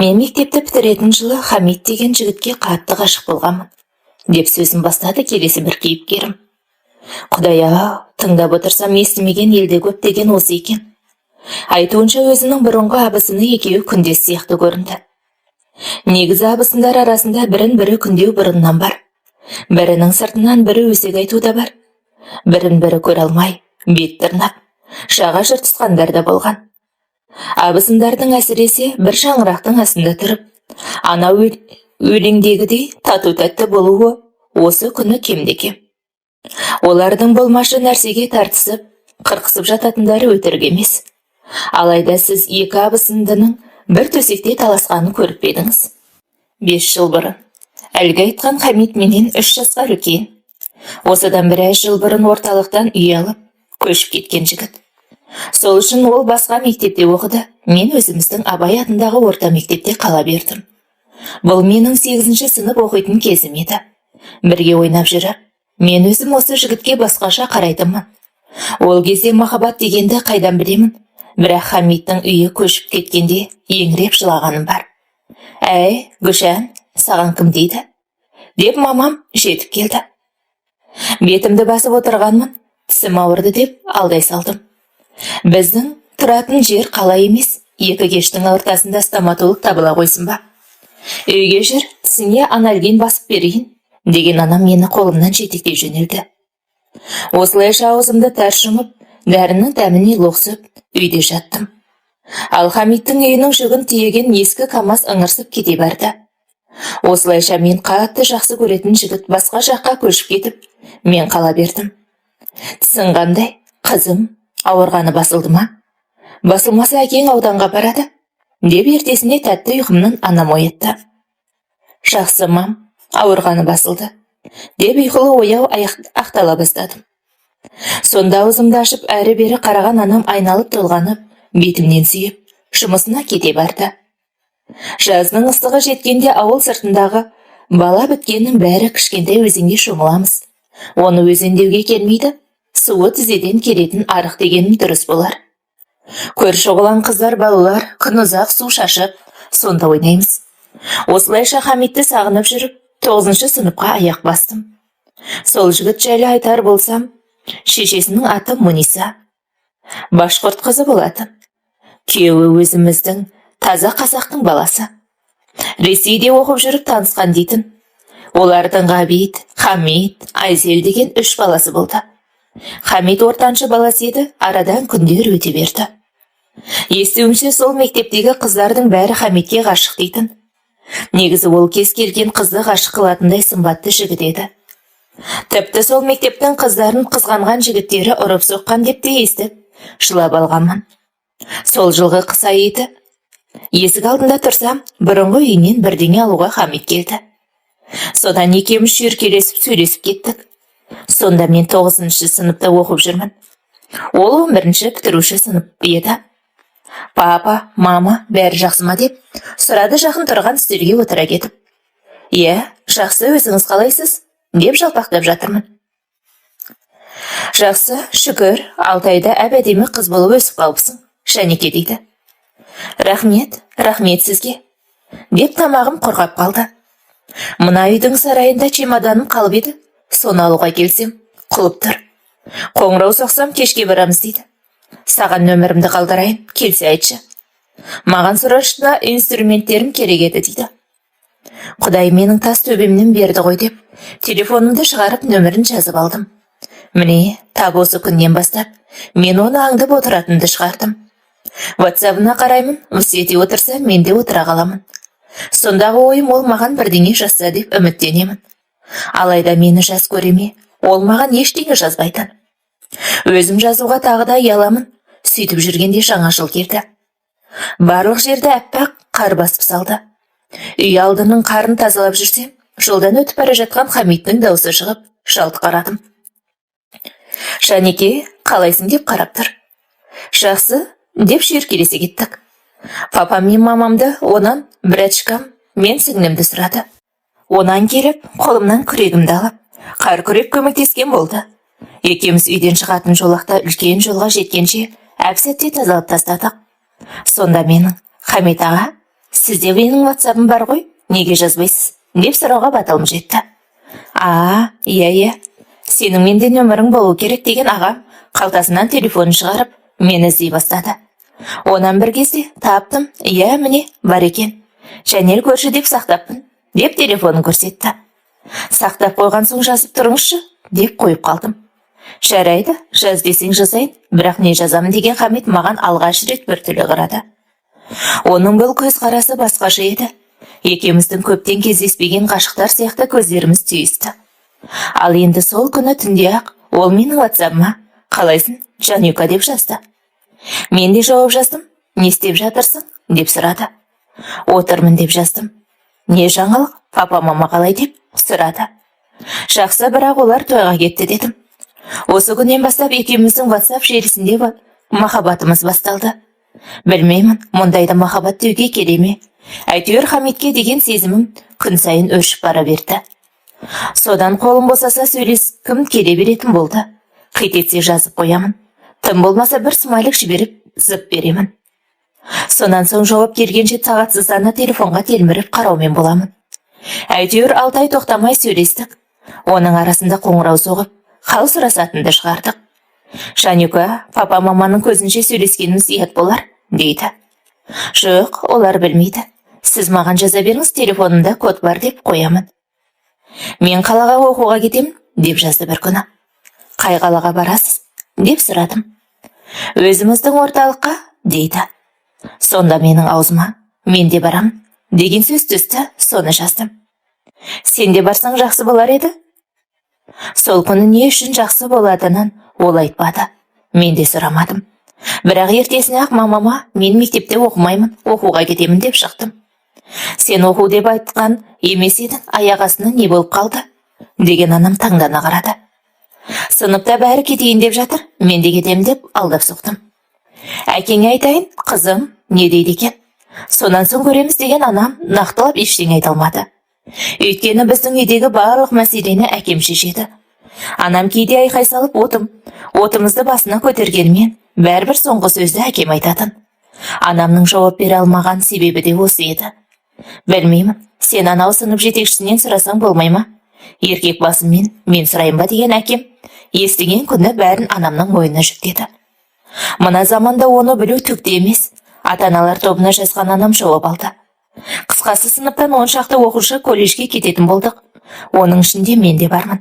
Мен мектепті бітіретін жылы Хамит деген жігітке қатты ғашық болғанмын, деп сөзін бастады келесі бір кейіпкерім. Құдай-ау, тыңдап отырсам естімеген елде көп деген осы екен. Айтуынша өзінің бұрынғы абысыны екеуі күндес сияқты көрінді. Негізі абысындар арасында бірін-бірі күндеу бұрыннан бар. Бірінің сыртынан бірі өсек айту да бар. Бірін-бірі көре алмай, бет тырнап, шаға жыртысқандар да болған. Абысындардың әсіресе бір шаңырақтың астында тұрып, ана өлеңдегідей тату-тәтті болуы осы күні кемде-кем. Олардың болмашы нәрсеге тартысып, қырқысып жататындары өтірік емес. Алайда сіз екі абысындының бір төсекте таласқанын көріп едіңіз. 5 жыл бұрын. Әлгі айтқан Хамит менен 3 жасқа үлкен. Осыдан біраз жыл бұрын орталықтан үй алып, көшіп кеткен жігіт. Сол үшін ол басқа мектепте оқыды. Мен өзіміздің Абай атындағы орта мектепте қала бердім. Бұл менің 8-ші сынып оқитын кезім еді. Бірге ойнап жүріп, мен өзім осы жігітке басқаша қарайтынмын. Ол кезде махаббат дегенді қайдан білемін? Бірақ Хамиттің үйі көшіп кеткенде еңіреп жылағаным бар. «Әй, Гүшән, саған кім дейді?» деп мамам жетіп келді. Бетімді басып отырғанмын, тісім ауырды деп алдай салдым. Біздің тұратын жер қала емес, екі кештің ортасында стоматолог табыла қойсын ба? Үйге жүр, тісіңе анальгин басып берейін, деген анам мені қолымнан жетектей жөнелді. Осылайша аузымды тарс жұмып, дәрінің дәміне лоқсып, үйде жаттым. Ал Хамиттің үйінің жүгін тиеген ескі КамАЗ ыңырсып кете барды. Осылайша мен қатты жақсы көретін жігіт басқа жаққа көшіп кетіп, мен қала бердім. Тісің қандай, қызым, ауырғаны басылды ма? Басылмаса әкең ауданға барады, деп ертесіне тәтті ұйқымнан анам оятты. Жақсы мам, ауырғаны басылды, деп ұйқылы ояу ақтала бастадым. Сонда аузымды ашып әрі-бері қараған анам айналып толғанып, бетімнен сүйіп, жұмысына кете барды. Жаздың ыстығы жеткенде ауыл сыртындағы бала біткеннің бәрі кішкентай өзенге шомыламыз. Оны өзен деуге келмейді, суы тізеден келетін арық дегенім дұрыс болар. Көрші оғылан қыздар балалар күн ұзақ су шашып, сонда ойнаймыз. Осылайша Хамитті сағынып жүріп, 9-шы сыныпқа аяқ бастым. Сол жігіт жайлы айтар болсам, шешесінің аты Мұниса. Башқұрт қызы болатын. Күйеуі өзіміздің таза қазақтың баласы. Ресейде оқып жүріп танысқан дейтін. Олардың Ғабит, Хамит, Айзел деген 3 баласы болды. Хамит ортаншы баласы еді, арадан күндер өте берді. Естуімше сол мектептегі қыздардың бәрі Хамитке ғашық дейтін. Негізі ол кез келген қызды ғашық қылатындай сымбатты жігіт еді. Тіпті сол мектептің қыздарын қызғанған жігіттері ұрып соққан деп те естіп, жылап алғанмын. Сол жылғы қыс айы еді. Есік алдында тұрсам, бұрынғы үйінен бірдеңе алуға Хамит келді. Содан екеуміз шүйіркелесіп сөйлесіп кеттік. Сонда мен 9-шы сыныпта оқып жүрмін. Ол 11-ші бітіруші сынып еді. Папа, мама, бәрі жақсы ма деп сұрады жақын тұрған үстелге отыра кетіп. «Иә, жақсы, өзіңіз қалайсыз?» деп жалпақтап жатырмын. «Жақсы, шүкір, 6 айда әп-әдемі қыз болып өсіп қалыпсың, Шәнеке» дейді. «Рахмет, рахмет сізге» деп тамағым құрғап қалды. Мына үйдің сарайында чемоданым қалып еді, соны алуға келсем, құлып тұр. Қоңырау соқсам, кешке барамыз дейді. Саған нөмірімді қалдырайын, келсе айтшы. Маған сұрашына инструменттерім керек еді дейді. Құдай менің тас төбемнен берді ғой деп, телефонымды шығарып нөмірін жазып алдым. Міне, тап осы күннен бастап, мен оны аңдып отыратынды шығардым. WhatsApp-ына қараймын, өсиете отырса, мен де отыра қаламын. Сондағы ойым ол маған бірдеңе жазса деп үміттенемін. Алайда мені жас көреме, ол маған ештеңе жазбайтын. Өзім жазуға тағы да ұяламын. Сөйтіп жүргенде жаңа жыл келді. Барлық жерді әппақ қар басып салды. Үй алдының қарын тазалап жүрсем, жолдан өтіп бара жатқан Хамиттің даусы шығып, жалт қарадым. «Шәнеке, қалайсың?» деп қарап тұр. «Жақсы» деп шүйіркелесе кеттік. Папам мен мамамды, онан брачкам, мен сіңлімді сұрады. Онан келіп, қолымнан күрегімді алып, қар күрек көмектескен болды. Екеуміз үйден шығатын жолақта үлкен жолға жеткенше әп-сәтте тазалап тастадық. Сонда менің: «Хамит аға, сізде менің WhatsApp'ым бар ғой, неге жазбайсыз? Деп сұрауға батылым жетті. Иә. Сенің менде нөмірің болу керек деген ағам қалтасынан телефонын шығарып, мені іздей бастады. Онан бір кезде таптым, иә міне, бар екен. Жанел көрші деп сақтаппын, деп телефонын көрсетті. Сақтап қойған соң жазып тұрыңызшы, деп қойып қалдым. Жарайды, жаз десең жазайын, бірақ не жазамын деген Хамит маған алғаш рет біртүрлі қарады. Оның бұл көзқарасы басқаша еді. Екеуміздің көптен кездеспеген ғашықтар сияқты көздеріміз түйісті. Ал енді сол күні түнде-ақ ол менің WhatsApp'ыма қалайсың, Жанюка деп жазды. Мен де жауап жаздым. Не істеп жатырсың? деп сұрады. Отырмын деп жаздым. Не жаңалық? Папа мама қалай деп сұрады. Жақсы, бірақ олар тойға кетті дедім. Осы күннен бастап екеуміздің WhatsApp желісінде махаббатымыз басталды. Білмеймін, мұндайда махаббат деуге келе ме? Әйтеуір Хамитке деген сезімім күн сайын өршіп бара берді. Содан қолым босаса сөйлескім келе беретін болды. Қит етсе жазып қоямын. Тым болмаса бір смайлик жіберіп зып беремін. Сонан соң жауап келгенше тағатсыздана телефонға телміріп қараумен боламын. Әйтеуір 6 ай тоқтамай сөйлестік. Оның арасында қоңырау соғып, хал сұрасатынды шығардық. Жанюка, папа маманың көзінше сөйлескеніміз ұят болар, дейді. Жоқ, олар білмейді. Сіз маған жаза беріңіз, телефонымда код бар деп қоямын. Мен қалаға оқуға кетемін, деп жазды бір күні. Қай қалаға барасыз? деп сұрадым. Өзіміздің орталыққа, дейді. Сонда менің аузыма, мен де барам, деген сөз түсті, соны жаздым. Сен де барсаң жақсы болар еді? Сол күні не үшін жақсы болатынын ол айтпады. Мен де сұрамадым. Бірақ ертесіне ақ мамама, мен мектепте оқымаймын, оқуға кетемін деп шықтым. Сен оқу деп айтқан емес едің, аяқ астынан не болып қалды? деген анам таңдана қарады. Сыныпта бәрі кетейін деп жатыр, мен де кетем деп алдап соқтым. Әкеңе айтайын, қызым, не дейді екен? Сонан соң көреміз деген анам нақтылап ештеңе айта алмады. Өйткені біздің үйдегі барлық мәселені әкем шешеді. Анам кейде айқай салып отымызды басына көтергенмен, бәрібір соңғы сөзді әкем айтатын. Анамның жауап бере алмаған себебі де осы еді. Білмеймін, сен анау сынып жетекшісінен сұрасаң болмай ма? Еркек басыммен мен сұрайын ба деген әкем, естіген күні бәрін анамның мойнына жүктеді. Мына заманда оны білу түкте емес. Ата-аналар тобына жазған анам жауап алды. Қысқасы сыныптан 10 шақты оқушы колледжге кететін болдық. Оның ішінде мен де бармын.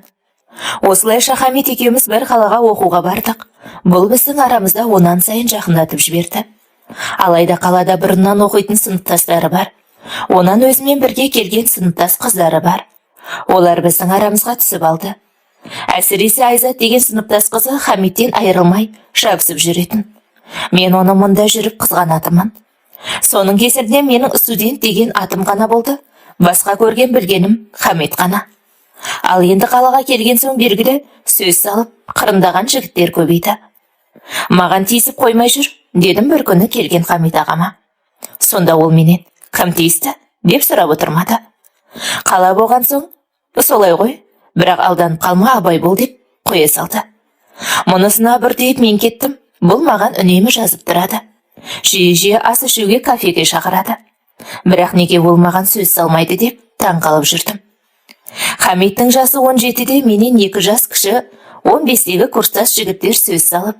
Осылайша Хамит екеуміз бір қалаға оқуға бардық. Бұл біздің арамызда онан сайын жақындатып жіберді. Алайда қалада бұрыннан оқитын сыныптастары бар. Онан өзімен бірге келген сыныптас қыздары бар. Олар біздің арамызға түсіп алды. Әсіресе Айзат деген сыныптас қызы Хамиттен айырылмай жабысып жүретін. Мен оны мұнда жүріп қызғанатымын. Соның кесірінен менің студент деген атым ғана болды. Басқа көрген білгенім Хамит ғана. Ал енді қалаға келген соң белгілі сөз салып, қырындаған жігіттер көбейді. Маған тиісіп қоймай жүр, дедім бір күні келген Хамит ағама. Сонда ол менен, кім тиісті? деп сұрап отырмады. Қала болған соң, солай ғой, бірақ алданып қалма, абай бол деп қоя салды. Мұнысына бір дейіп мен кеттім. Бұл маған үнемі жазып тұрады. Жиі ас ішуге кафеге шақырады. Бірақ неге ол маған сөз салмайды деп таң қалып жүрдім. Хамиттің жасы 17-де, менен 2 жас кіші 15-дегі курстас жігіттер сөз салып,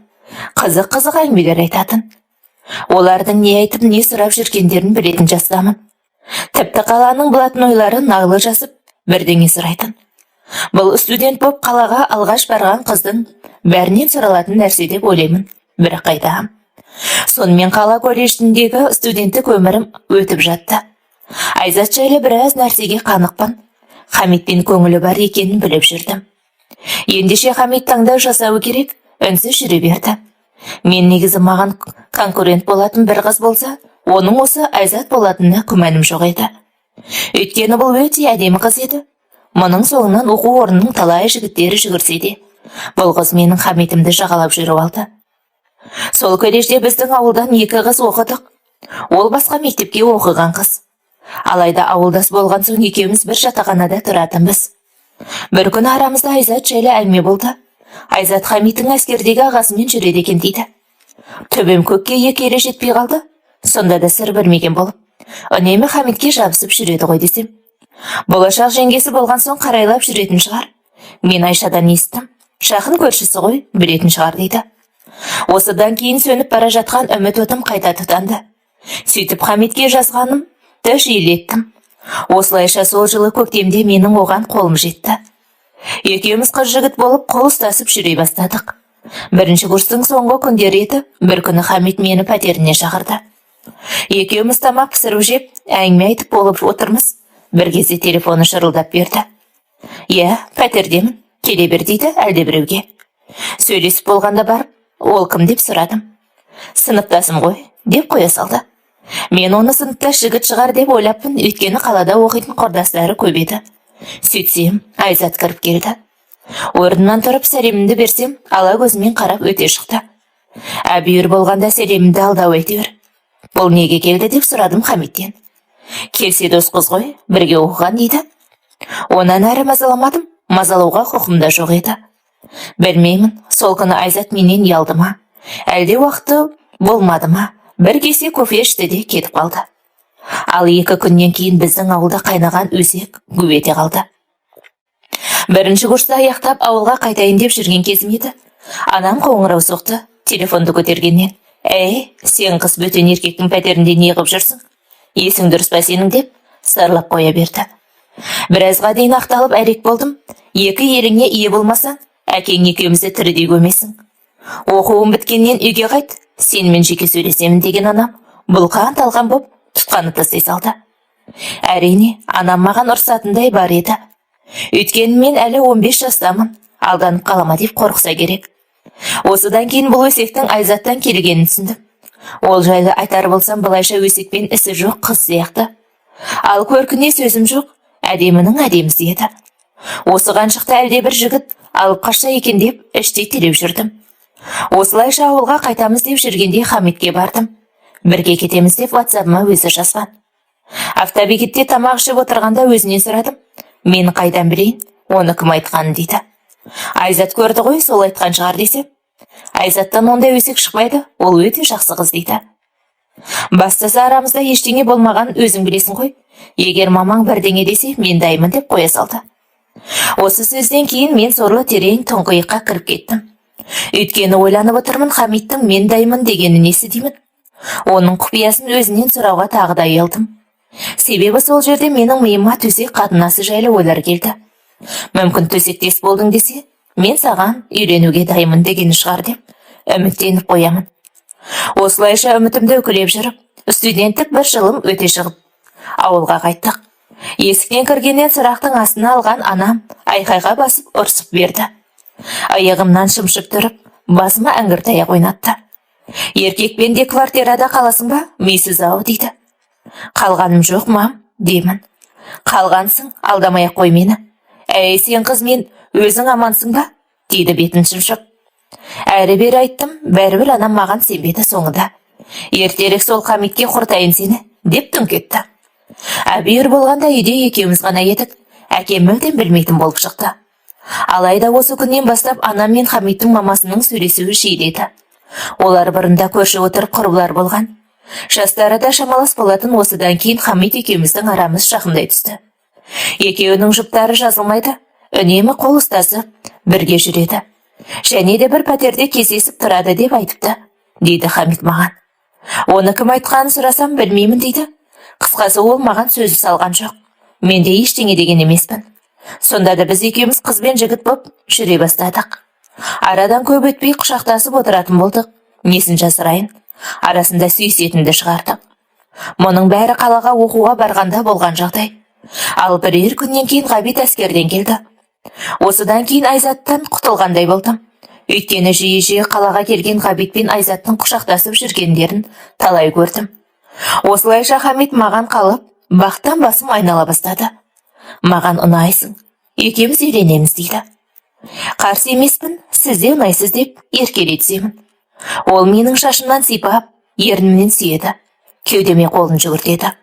қызық әңгімелер айтатын. Олардың не айтып, не сұрап жүргендерін білетін жастамын. Тіпті қаланың бұлатын ойлары нағылы жазып, бірдеңе сұрайтын. Бұл студент боп қалаға алғаш барған қыздың бәрінен сұралатын нәрсе деп ойлаймын. Бірақ қайтам. Сонымен қала колледжіндегі студенттік өмірім өтіп жатты. Айзат жайлы біраз нәрсеге қанықпын. Хамитпен көңілі бар екенін біліп жүрдім. Ендеше Хамит таңдау жасауы керек, үнсіз жүре берді. Мен негізі маған конкурент болатын бір қыз болса, оның осы Айзат болатынына күмәнім жоқ еді. Өйткені бұл өте әдемі қыз еді. Мұның соңынан оқу орнының талай жігіттері жүгірсе де, бұл қыз менің Хамитімді жағалап жүріп алды. Сол колледжде біздің ауылдан 2 қыз оқыдық. Ол басқа мектепке оқыған қыз. Алайда ауылдас болған соң екеуміз бір жатақханада тұратынбыз. Бір күні арамызда Айзат жайлы әңгіме болды. Айзат Хамиттің әскердегі ағасымен жүреді екен дейді. Төбем көкке екі елі жетпей қалды. Сонда да сыр білмеген болып, Үнемі Хамитке жабысып жүреді ғой десем. Болашақ жеңгесі болған соң қарайлап жүретін шығар. Мен Айшадан естім. Жақын көршісі ғой, білетін шығар дейді. Осыдан кейін сөніп бара жатқан үміт отым қайта тұтанды. Сөйтіп Хамитке жазғанымды жиілеттім. Осылайша сол жылы көктемде менің оған қолым жетті. Екеуміз қыз жігіт болып қол ұстасып жүре бастадық. Бірінші курстың соңғы күндері еді, бір күні Хамит мені пәтеріне шақырды. Екеуміз тамақ пісіріп жеп, әңгіме айтып болып отырмыз. Бір кезде телефоны шырылдап берді. «Иә, пәтердемін, келе бер» дейді әлде біреуге. Сөйлесіп болғанда барып, ол кім деп сұрадым. «Сыныптасым ғой» деп қоя салды. Мен оны сыныптас жігіт шығар деп ойлаппын, өйткені қалада оқитын құрдастары көп еді. Сөйтсем, Айзат кіріп келді. Орнымнан тұрып сәлемімді берсем, ала көзімен қарап өте шықты. Әбүйір болғанда сәлемімді алдау әйтеуір. «Бұл неге келді?» деп сұрадым Хамиттен. «Келсе дос қыз ғой, бірге оқыған» дейді. Онан әрі мазаламадым, мазалауға құқым да жоқ еді. Білмеймін, сол күні Айзат менен ұялды ма, әлде уақыты болмады ма, бір кесе кофе ішті де кетіп қалды. Ал 2 күннен кейін біздің ауылда қайнаған өсек гу ете қалды. Бірінші курсты аяқтап ауылға қайтайын деп жүрген кезім еді. Анам қоңырау соқты, телефонды көтергеннен: «Әй, сен қыз бөтен еркектің пәтерінде не қып жүрсің? Есің дұрыс па сенің?» деп сарлап қоя берді. Біразға дейін ақталып әрек болдым. 2 еліңе ие болмасаң, әкең екеумізді тірідей көмесің. Оқуым біткеннен үйге қайт, сенімен жеке сөйлесемін деген анам бұлқан талған боп тұтқаны тастай салды. Әрине, анам маған ұрсатындай бар еді. Өйткені мен әлі 15 жастамын, алданып қалама деп қорықса керек. Осыдан кейін бұл өсектің Айзаттан келгенін түсіндім. Ол жайлы айтар болсам, былайша өсекпен ісі жоқ қыз сияқты. Ал көркіне сөзім жоқ, әдемінің әдемісі еді. Осыған шықты әлде бір жігіт алып қашса екен деп іштей тілеп жүрдім. Осылайша ауылға қайтамыз деп жүргенде Хамитке бардым. Бірге кетеміз деп WhatsApp-ма өзі жазған. Автобекетте тамақ ішіп отырғанда өзінен сұрадым. Мен қайдан білейін, оны кім айтқанын дейді. Айзат көрді ғой, сол айтқан шығар десем. Айзаттан ондай өсек шықпайды, ол өте жақсы қыз дейді. Бастысы арамызда ештеңе болмаған өзің білесің ғой. Егер мамаң бірдеңе десе, мен дайымын деп қоя салды. Осы сөзден кейін мен сорлы терең тұңғиыққа кіріп кеттім. Өйткені ойланып отырмын, Хамиттің мен дайымын дегені несі деймін. Оның құпиясын өзінен сұрауға тағы да ұялдым. Себебі сол жерде менің миыма төсек қатынасы жайлы ойлар келді. Мүмкін төсектес болдың десе, мен саған үйленуге дайымын дегені шығар деп үміттеніп қоямын. Осылайша үмітімді үкілеп жүріп, студенттік бір жылым өте шығып, ауылға қайттық. Есіктен кіргеннен сұрақтың астына алған анам айқайға басып ұрсып берді. Аяғымнан шымшып тұрып, басыма әңгір таяқ ойнатты. «Еркекпен де квартирада қаласың ба, мейсіз ау» дейді. «Қалғаным жоқ, мам» деймін. «Қалғансың, алдамай-ақ қой мені». «Әй, сен қыз, мен өзің амансың ба?» дейді бетін шымшып. Әрі-бері айттым, бәрібір анам маған сенбеді соңында. «Ертерек сол Хамитке құртайын сені» деп дүңк етті. Әбүйір болғанда үйде екеуміз ғана едік. Әкем мүлдем білмейтін болып шықты. Алайда осы күннен бастап анам мен Хамиттің мамасының сөйлесуі жиіледі. Олар бұрында көрші отырып құрбылар болған. Жастары да шамалас болатын. Осыдан кейін Хамит екеуміздің арамыз жақындай түсті. Екеуінің жұптары жазылмайды, үнемі қол ұстасып бірге жүреді. Және де бір пәтерде кездесіп тұрады деп айтыпты, дейді Хамит маған. Оны кім айтқанын сұрасам, білмеймін дейді. Қысқасы, ол маған сөзі салған жоқ. Мен де ештеңе деген емеспін. Сонда да біз екеуміз қыз бен жігіт боп жүре бастадық. Арадан көп өтпей құшақтасып отыратын болдық. Несін жасырайын, арасында сүйісетінді шығардық. Мұның бәрі қалаға оқуға барғанда болған жағдай. Ал бірер күннен кейін Ғабит әскерден келді. Осыдан кейін Айзаттан құтылғандай болдым. Өйткені жиі-жиі қалаға келген Ғабит пен Айзаттың құшақтасып жүргендерін талай көрдім. Осылайша Хамит маған қалып, бақтан басым айнала бастады. «Маған ұнайсың, екеуміз үйленеміз» дейді. Қарсы емеспін, сізде ұнайсыз деп еркелей түсемін. Ол менің шашымнан сипап, ернімнен сүйеді, кеудеме қолын жүгіртеді.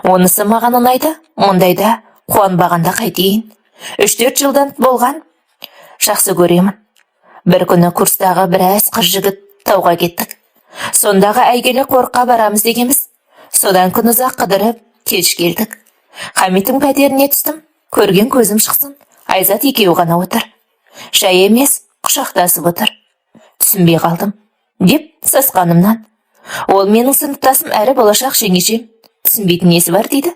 Онысы маған ұнайды, мұндайда қуанбағанда қайтейін. 3-4 жылдан болған, жақсы көремін. Бір күні курстағы біраз қыз жігіт тауға кеттік. Сондағы әйгілі қорыққа барамыз дегенбіз. Содан күн ұзақ қыдырып, кеш келдік. Хамиттің пәтеріне түстім, көрген көзім шықсын. Айзат екеуі ғана отыр. Шай емес, құшақтасып отыр. Түсінбей қалдым, деп сасқанымнан. Ол менің сыныптасым әрі болашақ жеңешем. Түсінбейтін несі бар дейді.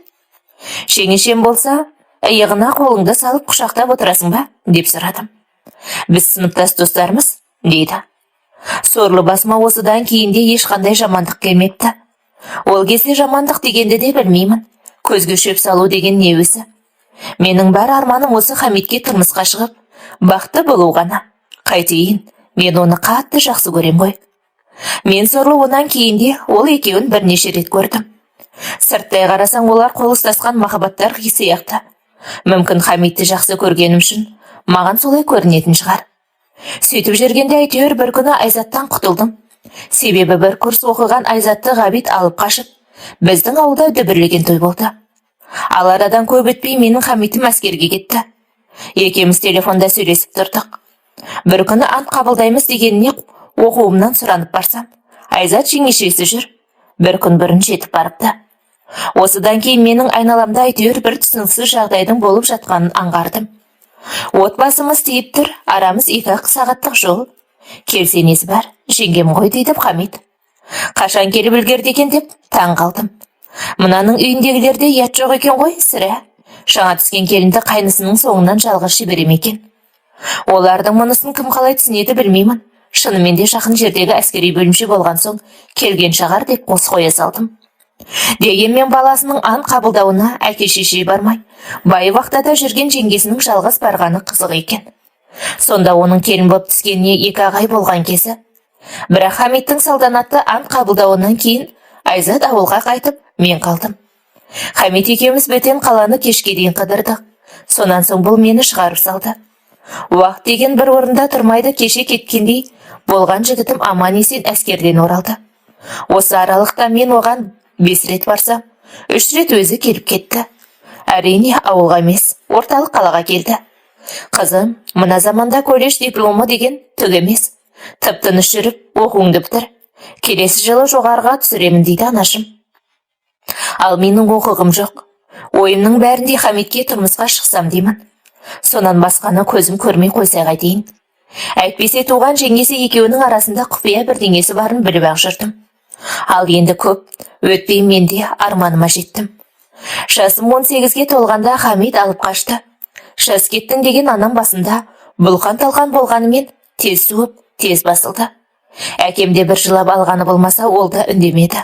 Жеңешем болса, иығына қолыңды салып құшақтап отырасың ба, деп сұрадым. Біз сыныптас достармыз, дейді. Сорлы басыма осыдан кейінде ешқандай жамандық келмепті. Ол кезде жамандық дегенді де білмеймін. Көзге шөп салу деген не өзі. Менің бар арманым осы Хамитке тұрмысқа шығып, бақытты болу ғана. Қайтейін, мен оны қатты жақсы көрем ғой. Мен сорлы онан кейінде ол екеуін бірнеше рет көрдім. Сырттай қарасаң олар қол ұстасқан махаббаттар сияқты. Мүмкін Хамитті жақсы көргенім үшін маған солай көрінетін шығар. Сөйтіп жүргенде әйтеуір бір күні Айзаттан құтылдым. Себебі бір курс оқыған Айзатты Ғабит алып қашып, біздің ауылда дүбірлеген той болды. Ал арадан көп өтпей менің Хамитім әскерге кетті. Екеуміз телефонда сөйлесіп тұрдық. Бір күні ант қабылдаймыз дегеніне оқуымнан сұранып барсам, Айзат жеңешесі жүр. Бір күн бұрын жетіп барыпты. Осыдан кейін менің айналамда әйтеуір бір түсініксіз жағдайдың болып жатқанын аңғардым. Отбасымыз тиіп тұр, арамыз 2-ақ сағаттық жол. Келсе несі бар, жеңгем ғой, дейді Хамит. Қашан келіп үлгерді екен деп таң қалдым. Мынаның үйіндегілерде ұят жоқ екен ғой, сірә. Жаңа түскен келінді қайнысының соңынан жалғыз жіберем екен. Олардың мұнысын кім қалай түсінеді білмеймін. Шынымен де жақын жердегі әскери бөлімше болған соң келген шығар деп қос қоя салдым. Дегенмен баласының ант қабылдауына әке-шеше бармай, бай вақтада жүрген жеңгесінің жалғыз барғаны қызық екен. Сонда оның келін боп түскеніне 2 ай болған кезі. Бірақ Хамиттің салтанатты ант қабылдауынан кейін Айзат ауылға қайтып, мен қалдым. Хамит екеуміз бөтен қаланы кешке дейін қыдырдық. Сонан соң бұл мені шығарып салды. Уақыт деген бір орында тұрмайды, кеше кеткендей болған жігітім аман есен әскерден оралды. Осы аралықта мен оған 5 рет барсам, 3 рет өзі келіп кетті. Әрине ауылға емес, орталық қалаға келді. Қызым, мына заманда колледж дипломы деген түк емес. Тып-тыныш жүріп, оқуыңды бітір. Келесі жылы жоғарыға түсіремін, дейді анашым. Ал менің оқығым жоқ. Ойымның бәрінде Хамитке тұрмысқа шықсам деймін. Сонан басқаны көзім көрмей қойса қайтейін. Әйтпесе туған жеңгесі екеуінің арасында құпия бірдеңесі барын біліп ақ жүрдім. Ал енді көп өтпей мен де арманыма жеттім. Жасым 18-ге толғанда Хамит алып қашты. Жас кеттің деген анам басында бұлқан-талқан болғанымен тез суып, тез басылды. Әкем де бір жылап алғаны болмаса, ол да үндемеді.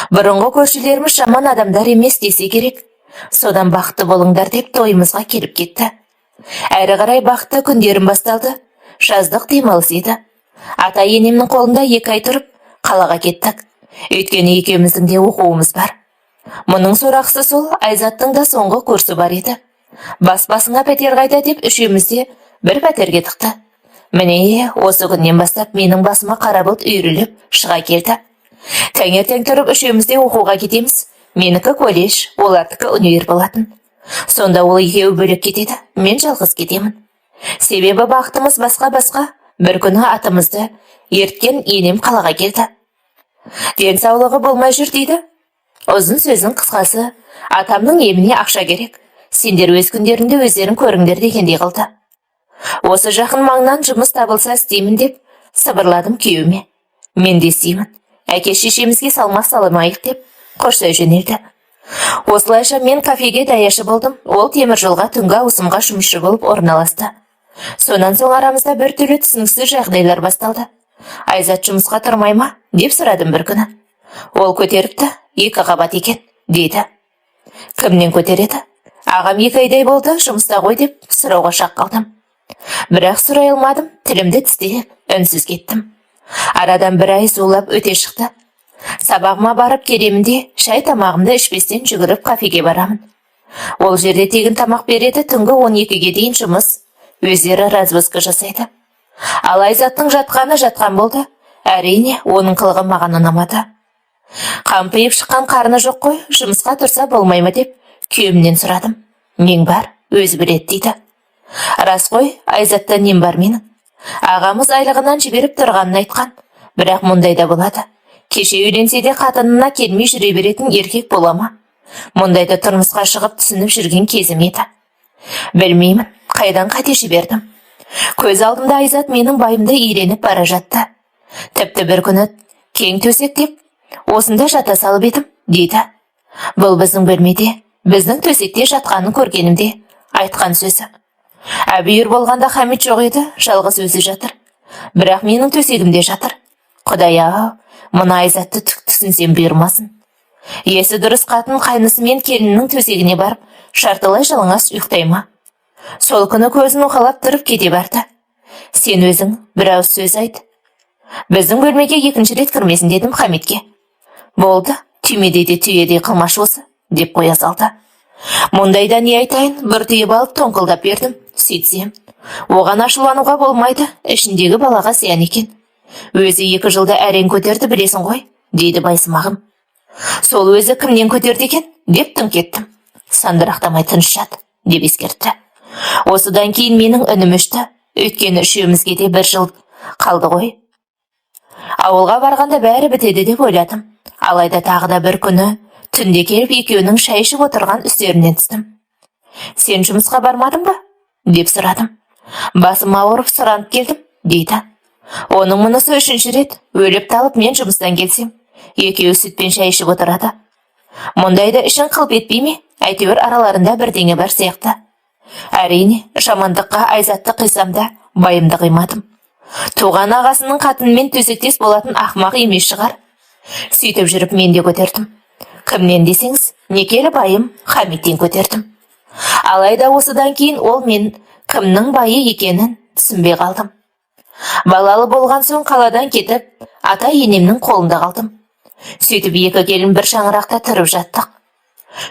Бұрынғы көршілеріміз жаман адамдар емес десе керек. Содан бақытты болыңдар деп тойымызға келіп кетті. Әрі қарай бақытты күндерім басталды. Жаздық демалыс еді. Ата енемнің қолында 2 ай тұрып, қалаға кеттік. Өйткені екеуміздің де оқуымыз бар. Мұның сорақысы сол, Айзаттың да соңғы курсы бар еді. Бас-басыңа пәтер қайда деп үшеумізде бір пәтерге тықты. Міне, осы күннен бастап менің басыма қара бұлт үйіріліп шыға келді. Таңертең тұрып үшеумізде оқуға кетеміз. Менікі колледж, олардікі универ болатын. Сонда ол екеуі бөлек кетеді, мен жалғыз кетемін. Себебі бақытымыз басқа-басқа. Бір күні атымызды ерткен енем қалаға келді. Денсаулығы болмай жүр, дейді. Ұзын сөздің қысқасы, атамның еміне ақша керек. Сендер өз күндерінде өздерің көріңдер дегендей қылды. Осы жақын маңнан жұмыс табылса істеймін деп сыбырладым күйеуіме. Мен де істеймін. Әке-шешемізге салмақ салмайық деп қоштай жөнелді. Осылайша мен кафеге даяшы болдым. Ол темір жолға түнгі ауысымға жұмысшы болып орналасты. Сонан соң арамызда бір түрлі түсініксіз жағдайлар басталды. Айзат жұмысқа тұрмай ма деп сұрадым бір күні. Ол көтеріпті, 2 қабат екен, дейді. Кімнен көтереді? Ағам 2 айдай болды, жұмыста ғой деп сұрауға шақ қалдым. Бірақ сұрай алмадым, тілімді тістеп, үнсіз кеттім. Арадан 1 ай зулап өте шықты. Сабағыма барып келемін де, шай тамағымды ішпестен жүгіріп кафеге барамын. Ол жерде тегін тамақ береді, түнгі 12-ге дейін жұмыс. Өздері развозка жасайды. Ал Айзаттың жатқаны жатқан болды. Әрине, оның қылығы маған ұнамады. Қампиып шыққан қарны жоқ қой, жұмысқа тұрса болмаймы деп күйеуімнен сұрадым. Нең бар, өзі біледі, дейді. Рас қой, Айзатта нем бар менің. Ағамыз айлығынан жіберіп тұрғанын айтқан. Бірақ мұндай да болады. кеше үйленсе де қатынына келмей жүре беретін еркек бола ма? Мұндайда тұрмысқа шығып түсініп жүрген кезім еді. Білмеймін, қайдан қате жібердім. Көз алдымда Айзат менің байымды иеленіп бара жатты. Тіпті бір күні кең төсектеп, осында жата салып едім, дейді. Бұл біздің бөлмеде, біздің төсекте жатқанын көргенімде айтқан сөзі. Әбүйір болғанда Хамит жоқ еді, жалғыз өзі жатыр. Бірақ менің төсегімде жатыр. Құдай-ау, мына Айзатты түк түсінсем бұйырмасын. Есі дұрыс қатын қайнысы мен келіннің төсегіне барып, шартылай жалаңаш ұйықтай ма? Сол күні көзін уқалап тұрып кете барды. Сен өзің бір ауыз сөз айт. Біздің бөлмеге екінші рет кірмесін дедім Хамитке. Болды, түймедей де түйедей қылмаш осы, деп қоя салды. Мұндайда не айтайын, бір түйіп алып тоңқылдап бердім. Сөйтсем, оған ашулануға болмайды, ішіндегі балаға зиян екен. Өзі 2 жылда әрең көтерді білесің ғой, дейді байсымағым. Сол өзі кімнен көтерді екен, деп тыңқ еттім. Сандырақтамай тыныш жат, деп ескертті. Осыдан кейін менің үнім өшті, өйткені үшеумізге де 1 жыл қалды ғой. Ауылға барғанда бәрі бітеді деп ойладым. Алайда тағы да бір күні түнде келіп екеуінің шай ішіп отырған үстерінен түстім. Сен жұмысқа бармадың ба? Деп сұрадым. Басым ауырып сұранып келдім, дейді. Оның мұнысы 3-ші рет, өліп талып мен жұмыстан келсем, екеуі сүтпен шай ішіп отырады. Мұндайда ішін қылп етпей ме? Әйтеуір араларында бірдеңе бар сияқты. Әрине, жамандыққа Айзатты қисам да байымды қимадым. Туған ағасының қатынымен төсектес болатын ақымақ емес шығар. Сөйтіп жүріп мен де көтердім. Кімнен десеңіз, некелі байым Хамиттен көтердім. Алайда осыдан кейін ол мен кімнің байы екенін түсінбей қалдым. Балалы болған соң қаладан кетіп, ата-енемнің қолында қалдым. Сөйтіп 2 келін бір шаңырақта тұрып жаттық.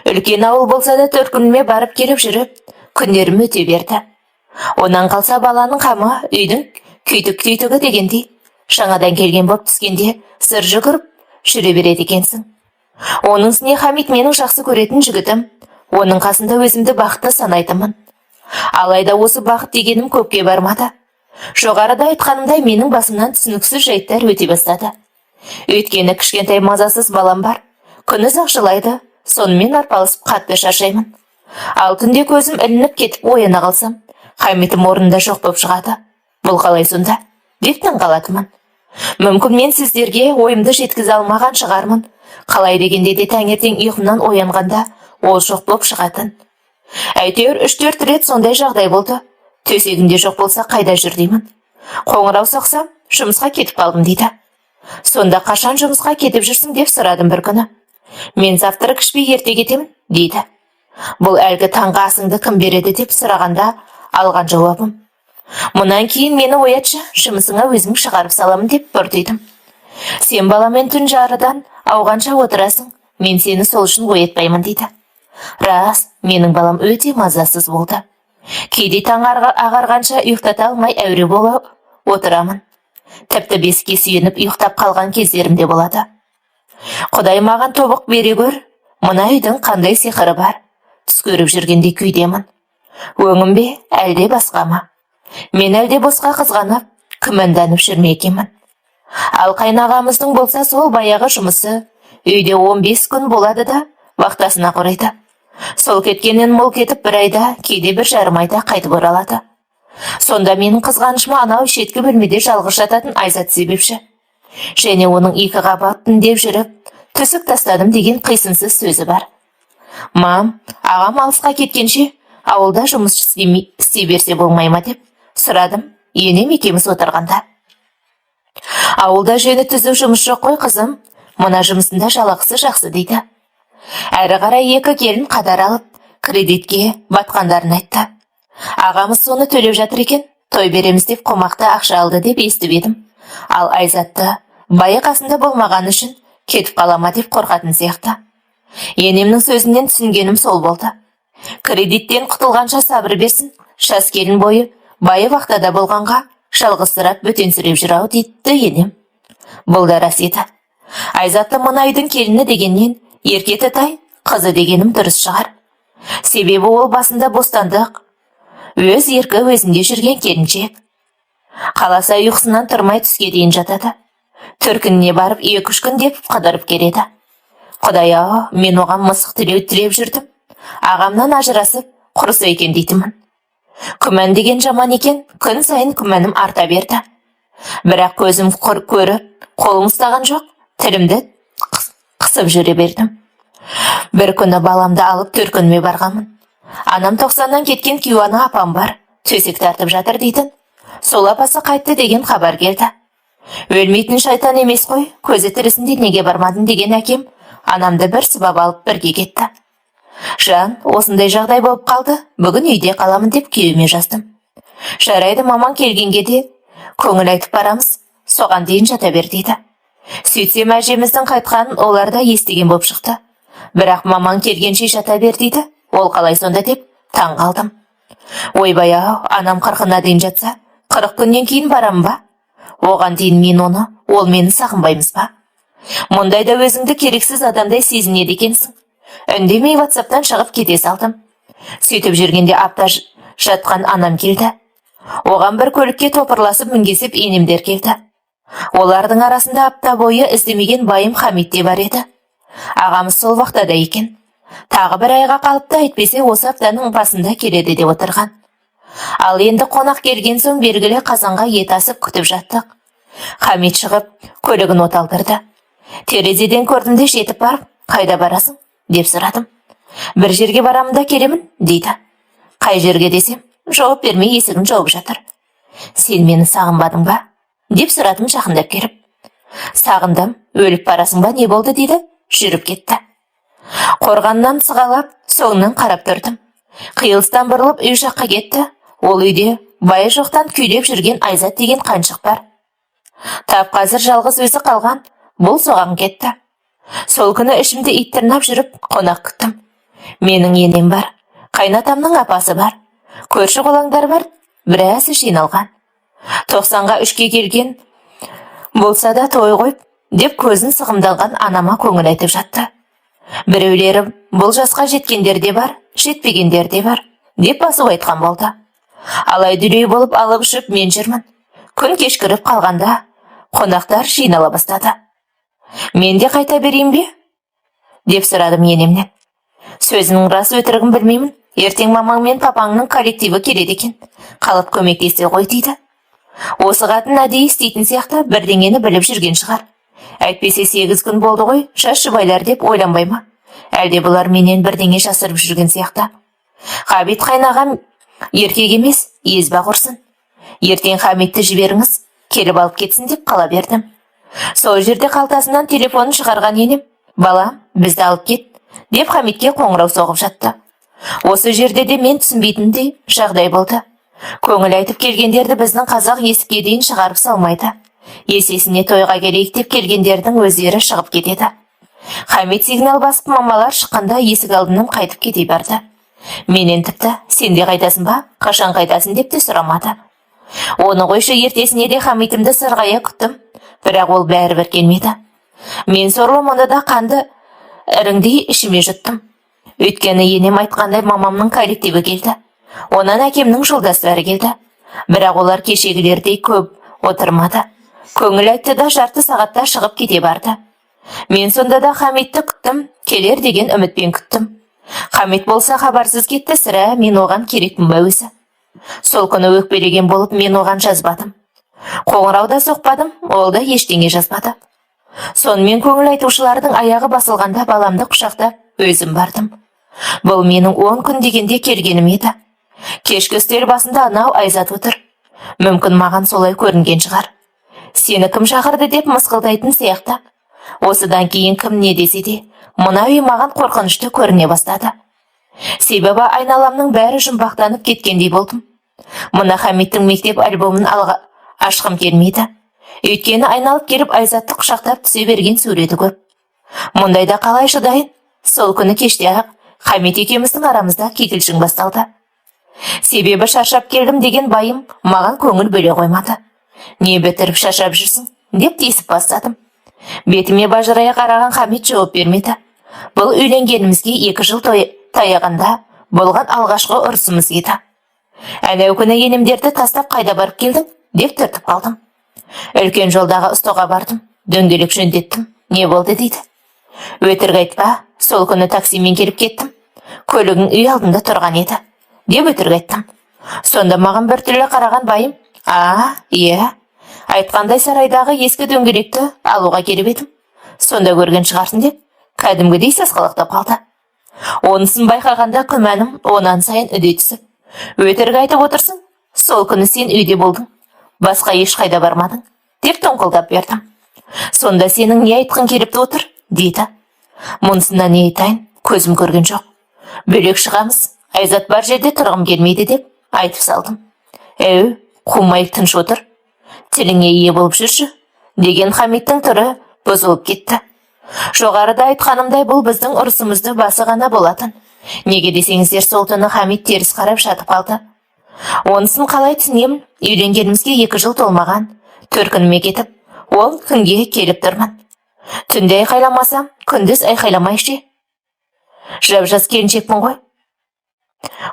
Үлкен ауыл болса да 4 күніме барып келіп жүріп, күндерім өте берді. Онан қалса баланың қамы үйдің күйтік-күйтігі дегендей, жаңадан келген боп түскенде сыр жүгіріп жүре береді екенсің. Оның үстіне Хамит менің жақсы көретін жігітім, оның қасында өзімді бақытты санайтынмын. Алайда осы бақыт дегенім көпке бармады. Жоғарыда айтқанымдай менің басымнан түсініксіз жайттар өте бастады. Өйткені кішкентай мазасыз балам бар. Күні-ұзақ жылайды, сонымен арпалысып қатты шаршаймын. Ал түнде көзім ілініп кетіп ояна қалсам, Хамитім орнында жоқ боп шығады. Бұл қалай сонда? Деп таңғалатынмын. Мүмкін мен сіздерге ойымды жеткізе алмаған шығармын. Қалай дегенде де таңертең ұйқымнан оянғанда ол жоқ боп шығатын. Әйтеуір 3-4 рет сондай жағдай болды. Төсегімде жоқ болса қайда жүр деймін. Қоңырау соқсам, жұмысқа кетіп қалдым дейді. Сонда қашан жұмысқа кетіп жүрсің деп сұрадым бір күні. Мен завтра ішпей ерте кетемін, дейді. Бұл әлгі таңғы асыңды кім береді деп сұрағанда алған жауабым. Мұнан кейін мені оятшы, жұмысыңа өзім шығарып саламын деп бұртидым. Сен баламен түн жарыдан ауғанша отырасың, мен сені сол үшін оятпаймын дейді. Рас, менің балам өте мазасыз болды. Кейде таң ағарғанша ұйықтата алмай әуре болып отырамын. Тіпті бесікке сүйеніп ұйықтап қалған кездерімде болады. Құдай маған тобық бере көр, мына үйдің қандай сиқыры бар. Түс көріп жүргенде күйдемін. Өңім бе, әлде басқа ма? Мен әлде босқа қызғанып, күмәнданып жүрме екенмін. Ал қайнағамыздың болса сол баяғы жұмысы үйде 15 күн болады да вақтасына құрайды. Сол кеткеннен мол кетіп 1 айда, кейде 1 жарым айда қайтып оралады. Сонда менің қызғанышыма анау шеткі бөлмеде жалғыз жататын Айзат себепші. Және оның 2 қабатын деп жүріп, түсік тастадым деген қисынсыз сөзі бар. Мам, ағам алысқа кеткенше ауылда жұмыс істей берсе болмай ма деп сұрадым, енем екеуміз отырғанда. Ауылда жөні түзу жұмыс жоқ қой қызым, мына жұмысында жалақысы жақсы дейді. Әрі қарай 2 келін қадар алып, кредитке батқандарын айтты. Ағамыз соны төлеп жатыр екен, той береміз деп қомақты ақша алды деп естіп едім. Ал Айзатты байы қасында болмаған үшін кетіп қалама деп қорқатын сияқты. Енемнің сөзінен түсінгенім сол болды. Кредиттен құтылғанша сабыр берсін, жас келін бойы байы вақтада болғанға жалғызсырап бөтенсіреп жүр-ау дейді енем. Бұл да рас еді. Айзатты мына үйдің келіні дегеннен еркеті тай, қызы дегенім дұрыс шығар. Себебі ол басында бостандық, өз еркі өзінде жүрген келіншек. Қаласа ұйқысынан тұрмай түске дейін жатады. Төркініне барып 2-3 күн деп қыдырып келеді. Құдай-ау, мен оған мысық тілеп жүрдім. Ағамнан ажырасып, құрысы екен дейтімін. Күмән деген жаман екен, күн сайын күмәнім арта берді. Бірақ көзім көріп, қолым ұстаған жоқ, тілімді қысып жүре бердім. Бір күні баламды алып төркініме барғанмын. Анам 90-нан кеткен күйеуі апам бар, төсек тартып жатыр дейтін. Сол апасы қайтты деген хабар келді. Өлмейтін шайтан емес қой, көзі тірісінде неге бармадың деген әкем анамды бір сыбап алып бірге кетті. Жан, осындай жағдай болып қалды, бүгін үйде қаламын деп күйеуіме жаздым. Жарайды, маман келгенге де көңіл айтып барамыз, соған дейін жата бер дейді. Сөйтсем әжеміздің қайтқанын олар да естіген болып шықты. Бірақ маман келгенше жата бер дейді, ол қалай сонда деп таң қалдым. Ойбай-ау, анам 40-на дейін жатса, 40 күннен кейін барам ба? Оған дейін мен оны, ол мені сағынбаймыз ба? Мұндайда өзіңді керексіз адамдай сезінеді екенсің. Үндемей WhatsApp-тан шығып кете салдым. Сөйтіп жүргенде апта жатқан анам келді. Оған бір көлікке топырласып мінгесіп енемдер келді. Олардың арасында апта бойы іздемеген байым Хамит те бар еді. Ағамыз сол вақтада екен. Тағы бір айға қалыпты, әйтпесе осы аптаның басында келеді деп отырған. Ал енді қонақ келген соң белгілі қазанға ет асып күтіп жаттық. Хамит шығып, көлігін оталдырды. Терезеден көрдім де жетіп барып, қайда барасың? Деп сұрадым. Бір жерге барамын да келемін, дейді. Қай жерге десем, жауап бермей есігін жауып жатыр. Сен мені сағынбадың ба? Деп сұрадым жақындап келіп. Сағындым, өліп барасың ба, не болды дейді, жүріп кетті. Қорғаннан сығалап, соңынан қарап тұрдым. Қиылыстан бұрылып үй жаққа кетті. Ол үйде байы жоқтан күйлеп жүрген Айзат деген қаншық бар. Тап қазір жалғыз өзі қалған, бұл соған кетті. Сол күні ішімді иттірнап жүріп, қонақ күттім. Менің енем бар, қайнатамның апасы бар, көрші қолаңдар бар, біразы жиналған. 90-ға 3-ке келген болса да той қойып, деп көзін сығымдалған анама көңіл айтып жатты. Біреулері бұл жасқа жеткендер де бар, жетпегендер де бар, деп басу айтқан болды. Алай дүлей болып алып жүріп мен жүрмін. Күн кешкіріп қалғанда қонақтар жинала бастады. Мен де қайта берейін бе? Деп сұрадым енемнен. Сөзінің рас өтірігін білмеймін. Ертең мамаң мен папаңның коллективі келеді екен. Қалып көмектесе ғой дейді. Осы қатын әдейі істейтін сияқты бірдеңені біліп жүрген шығар. Әйтпесе 8 күн болды ғой, шаш жұбайлар деп ойланбай ма? Әлде бұлар менен бірдеңе жасырып жүрген сияқты. Ғабит қайнағам еркек емес, езба құрсын. Ертең Хамитті жіберіңіз, келіп алып кетсін деп қала бердім. Сол жерде қалтасынан телефонын шығарған енем, балам, бізді алып кет, деп Хамитке қоңырау соғып жатты. Осы жерде де мен түсінбейтіндей жағдай болды. Көңіл айтып келгендерді біздің қазақ есікке дейін шығарып салмайды. Есесіне тойға келейік деп келгендердің өздері шығып кетеді. Хамит сигнал басып мамалар шыққанда есік алдынан қайтып кете барды. Менен тіпті, сен де қайтасың ба, қашан қайтасың деп те сұрамады. Оны қойшы, ертесіне де Хамитімді сырғая күттім, бірақ ол бәрібір келмеді. Мен сорлы мұны да қанды іріңдей ішіме жұттым. Өйткені енем айтқандай мамамның коллективі келді. Онан әкемнің жолдастары келді. Бірақ олар кешегілердей көп отырмады. Көңіл айтты да жарты сағатта шығып кете барды. Мен сонда да Хамитті күттім, келер деген үмітпен күттім. Хамит болса хабарсыз кетті, сірә мен оған керекпін бе өзі. Сол күні өкпелеген болып мен оған жазбадым. Қоңырауда соқпадым, ол да ештеңе жазбады. Сонымен көңіл айтушылардың аяғы басылғанда баламды құшақтап өзім бардым. Бұл менің 10 күн дегенде келгенім еді. Кешкі үстел басында анау Айзат отыр. Мүмкін маған солай көрінген шығар. Сені кім шақырды деп мысқылдайтын сияқты. Осыдан кейін кім не десе де, мына үй маған қорқынышты көріне бастады. Себебі айналамның бәрі жұмбақтанып кеткендей болдым. Мына Хамиттің мектеп альбомын ашқым келмейді. Өйткені айналып келіп Айзатты құшақтап түсе берген суреті көп. Мұндайда қалай шыдайын? Сол күні кеште ақ Хамит екеуміздің арамызда кикілжің басталды. Себебі шаршап келдім деген байым маған көңіл бөле қоймады. Не бітіріп шаршап жүрсің? Деп тиісіп бастадым. Бетіме бажырая қараған Хамит жауап бермеді. Бұл үйленгенімізге 2 жыл таяғанда болған алғашқы ұрысымыз еді. Әнеу күні енемдерді тастап қайда барып келдің? Деп түртіп қалдым. Үлкен жолдағы ұстауға бардым. дөңгелек жөндеттім. Не болды дейді. Өтірік айтпа, сол күні таксимен келіп кеттім. Көлігің үй алдында тұрған еді. Деп өтірік айттым. Сонда маған біртүрлі қараған байым. Иә. Айтқандай сарайдағы ескі дөңгелекті алуға келіп едім. Сонда көрген шығарсың деп, кәдімгідей сасқалақтап қалды. Онысын байқағанда күмәнім онан сайын үдей түсіп. Өтірік айтып отырсың, сол күні сен үйде болдың. Басқа ешқайда бармадың, деп тоңқылдап бердім. Сонда сенің не айтқың келіпті отыр, дейді. Мұнысына не айтайын, көзім көрген жоқ. Бөлек шығамыз, Айзат бар жерде тұрғым келмейді деп айтып салдым. Қумай тыныш отыр. Тіліңе ие болып жүрші, деген Хамиттің түрі бұзылып кетті. Жоғарыда айтқанымдай бұл біздің ұрысымызды басы ғана болатын. Неге десеңіздер, сол түні Хамит теріс қарап жатып қалды. Онысын қалай түсінемін, үйленгенімізге 2 жыл толмаған. Төркініме кетіп, ол күнге келіп тұрмын. Түнде айқайламасам, күндіз айқайламайшы. Жап-жас келіншекпін ғой.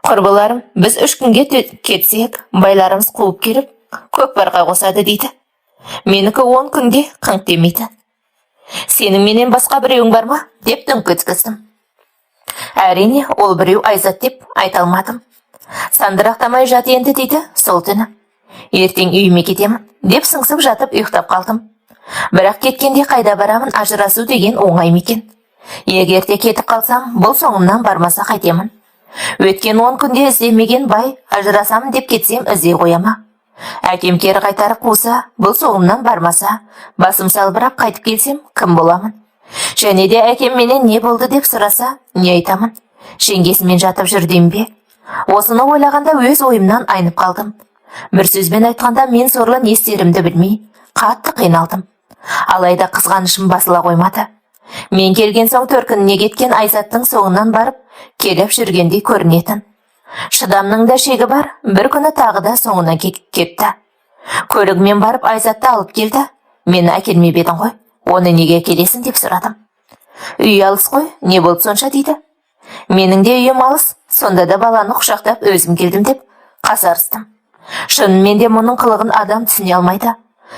Құрбыларым, біз 3 күнге кетсек, байларымыз қуып келіп, көкпарға қосады дейді. Менікі 10 күнде қыңқ демейді. Сенің менен басқа біреуің бар ма? Деп дүңк еткіздім. Әрине, ол біреу Айзат деп айта алмадым. Сандырақтамай жат енді дейді сол түні. Ертең үйіме кетемін, деп сыңсып жатып ұйықтап қалдым. Бірақ кеткенде қайда барамын, ажырасу деген оңай мекен. Егерде кетіп қалсам, бұл соңымнан бармаса қайтемін. Өткен 10 күнде іздемеген бай, ажырасамын деп кетсем іздей қояма. Әкем кері қайтарып қуса, бұл соңымнан бармаса, басым салбырап қайтып келсем, кім боламын? Және де әкем менен не болды деп сұраса, не айтамын? Жеңгесімен жатып жүрдем бе? Осыны ойлағанда өз ойымнан айнып қалдым. Бір сөзбен айтқанда мен сорлы не істерімді білмей, қатты қиналдым. Алайда қызғанышым басыла қоймады. Мен келген соң төркініне кеткен Айзаттың соңынан барып, келіп жүргендей көрінетін. Шыдамның да шегі бар, бір күні тағы да соңына кетті. Көлігімен барып Айзатты алып келді. Мені әкелмеп едің ғой, оны неге келесің деп сұрадым. Үй алыс қой, не болды сонша дейді. Менің де үйім алыс, сонда да баланы құшақтап өзім келдім деп қасарыстым. Шынымен де мұның қылығын адам түсіне алмайды.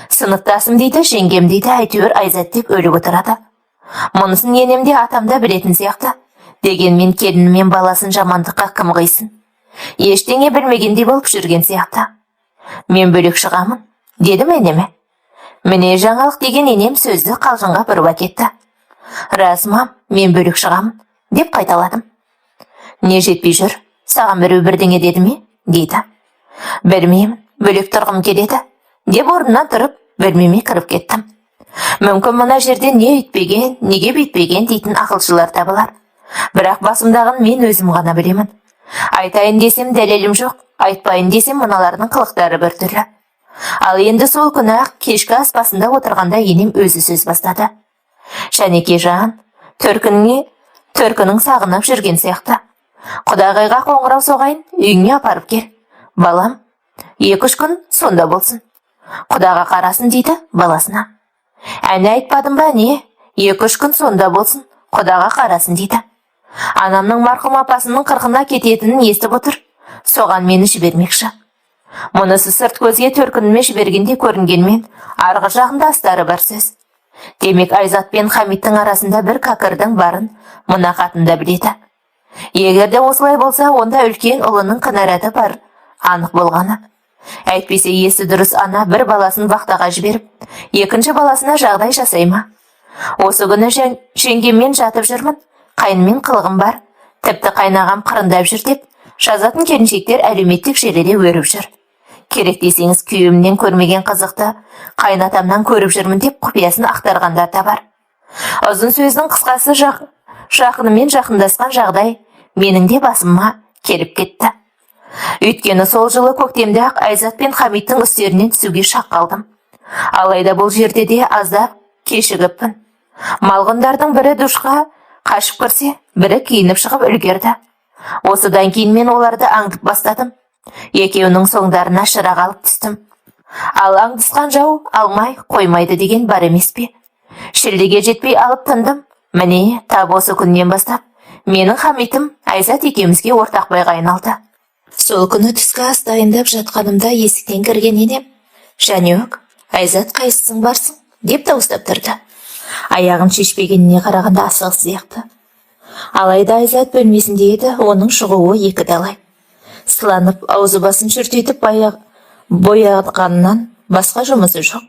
Сыныптасым дейді, жеңгем дейді, әйтеуір Айзат деп өліп отырады. Мұнысын енемде атамда білетін сияқты. Дегенмен келінімен баласын жамандыққа кім қисын? Ештеңе білмегендей болып жүрген сияқты. Мен бөлек шығамын, дедім енеме. Міне жаңалық деген енем сөзді қалжыңға бұрып әкетті. Рас мам, мен бөлек шығамын, деп қайталадым. Не жетпей жүр, саған біреу бірдеңе деді ме? Дейді. Білмеймін, бөлек тұрғым келеді, деп орнымнан тұрып, бөлмеме кіріп кеттім. Мүмкін мына жерде не үйтпеген, неге бүйтпеген дейтін ақылшылар табылар. Бірақ басымдағын мен өзім ғана білемін. Айтайын десем дәлелім жоқ, айтпайын десем мыналардың қылықтары біртүрлі. Ал енді сол күні ақ кешкі ас басында отырғанда енем өзі сөз бастады. Шәнеке жан, төркінің сағынып жүрген сияқты. Құдағайға қоңырау соғайын, үйіңе апарып кел. Балам, 2-3 күн сонда болсын. Құдаға қарасын дейді баласына. Әне айтпадым ба не? 2-3 күн сонда болсын, құдаға қарасын дейді. Анамның марқұм апасының 40-на кететінін естіп отыр. Соған мені жібермекші. Мұнысы сырт көзге төркініме жібергенде көрінгенмен, арғы жағында астары бар сөз. Демек Айзат пен Хамиттің арасында бір кәкірдің барын мына қатында біледі. Егерде осылай болса, онда үлкен ұлының кінәраты бар, анық болғаны. Әйтпесе есі дұрыс ана бір баласын бақтаға жіберіп, екінші баласына жағдай жасай ма? Осы күні жеңгеммен жатып жүрмін, қайынмен қылығым бар, тіпті қайнағам қырындап жүр деп, жазатын келіншектер әлеуметтік желіде өріп жүр. Керек десеңіз күйеуімнен көрмеген қызықты қайнатамнан көріп жүрмін деп құпиясын ақтарғандар да бар. Ұзын сөздің қысқасы жақынымен жақындасқан жағдай менің де басыма келіп кетті. Өйткені сол жылы көктемде ақ Айзат пен Хамиттің үстерінен түсуге шақ қалдым. Алайда бұл жерде де аздап кешігіппін. Малғындардың бірі душқа қашып кірсе, бірі киініп шығып үлгерді. Осыдан кейін мен оларды аңдып бастадым. Екеуінің соңдарына шырақ алып түстім. Ал аңдысқан жау алмай қоймайды деген бар емес пе? Шілдеге жетпей алып тындым. Міне, тап осы күннен бастап, менің Хамитім Айзат екеумізге ортақ байға айналды. Сол күні түскі ас дайындап жатқанымда есіктен кірген енем. Жанек, Айзат қайсысың барсың? деп дауыстап тұрды. Аяғын шешпегеніне қарағанда асығыс сияқты. Алайда Айзат бөлмесінде еді, оның шығуы екі талай. Сыланып, аузы басын шүртетіп бояғаннан басқа жұмысы жоқ.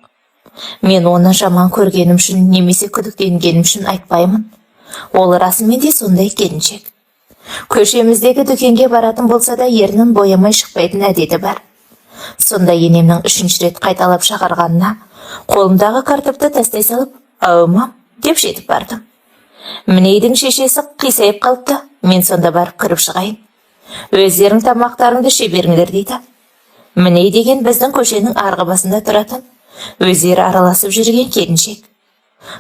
Мен оны жаман көргенім үшін немесе күдіктенгенім үшін айтпаймын. Ол расымен де сондай келіншек. Көшеміздегі дүкенге баратын болса да ернін боямай шықпайтын әдеті бар. Сонда енемнің 3-ші рет қайталап шақырғанына қолымдағы картопты тастай салып, «Мам» деп жетіп бардым. Мінейдің шешесі қисайып қалыпты, мен сонда барып кіріп шығайын. Өздерің тамақтарыңды ше беріңдер дейді. Міней деген біздің көшенің арғы басында тұратын, өздері араласып жүрген келіншек.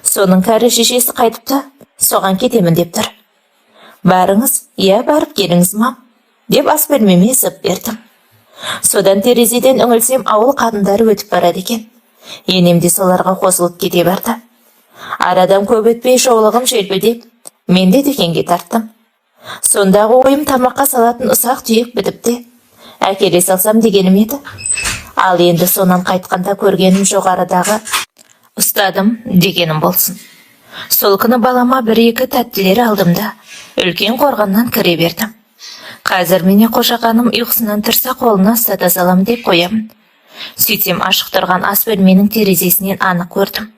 Соның кәрі шешесі қайтыпты, соған кетемін деп тұр. Барыңыз, барып келіңіз мам, деп ас бөлмеме зып бердім. Содан терезеден үңілсем, ауыл қатындары өтіп барады екен. Енем де соларға қосылып кете барды. Арадан көп өтпей шоулығым желпілдеп, мен де дүкенге тарттым. Сондағы ойым тамаққа салатын ұсақ түйек бітіпті. Әкеле салсам дегенім еді. Ал енді сонан қайтқанда көргенім жоғарыдағы ұстадым дегенім болсын. Сол күні балама 1-2 тәттілер алдым да, үлкен қорғаннан кіре бердім. Қазір мене қошақаным ұйқысынан тұрса қолына ұстата салам деп қоямын. Сөйтсем ашық тұрған ас бөлменің терезесінен анық көрдім.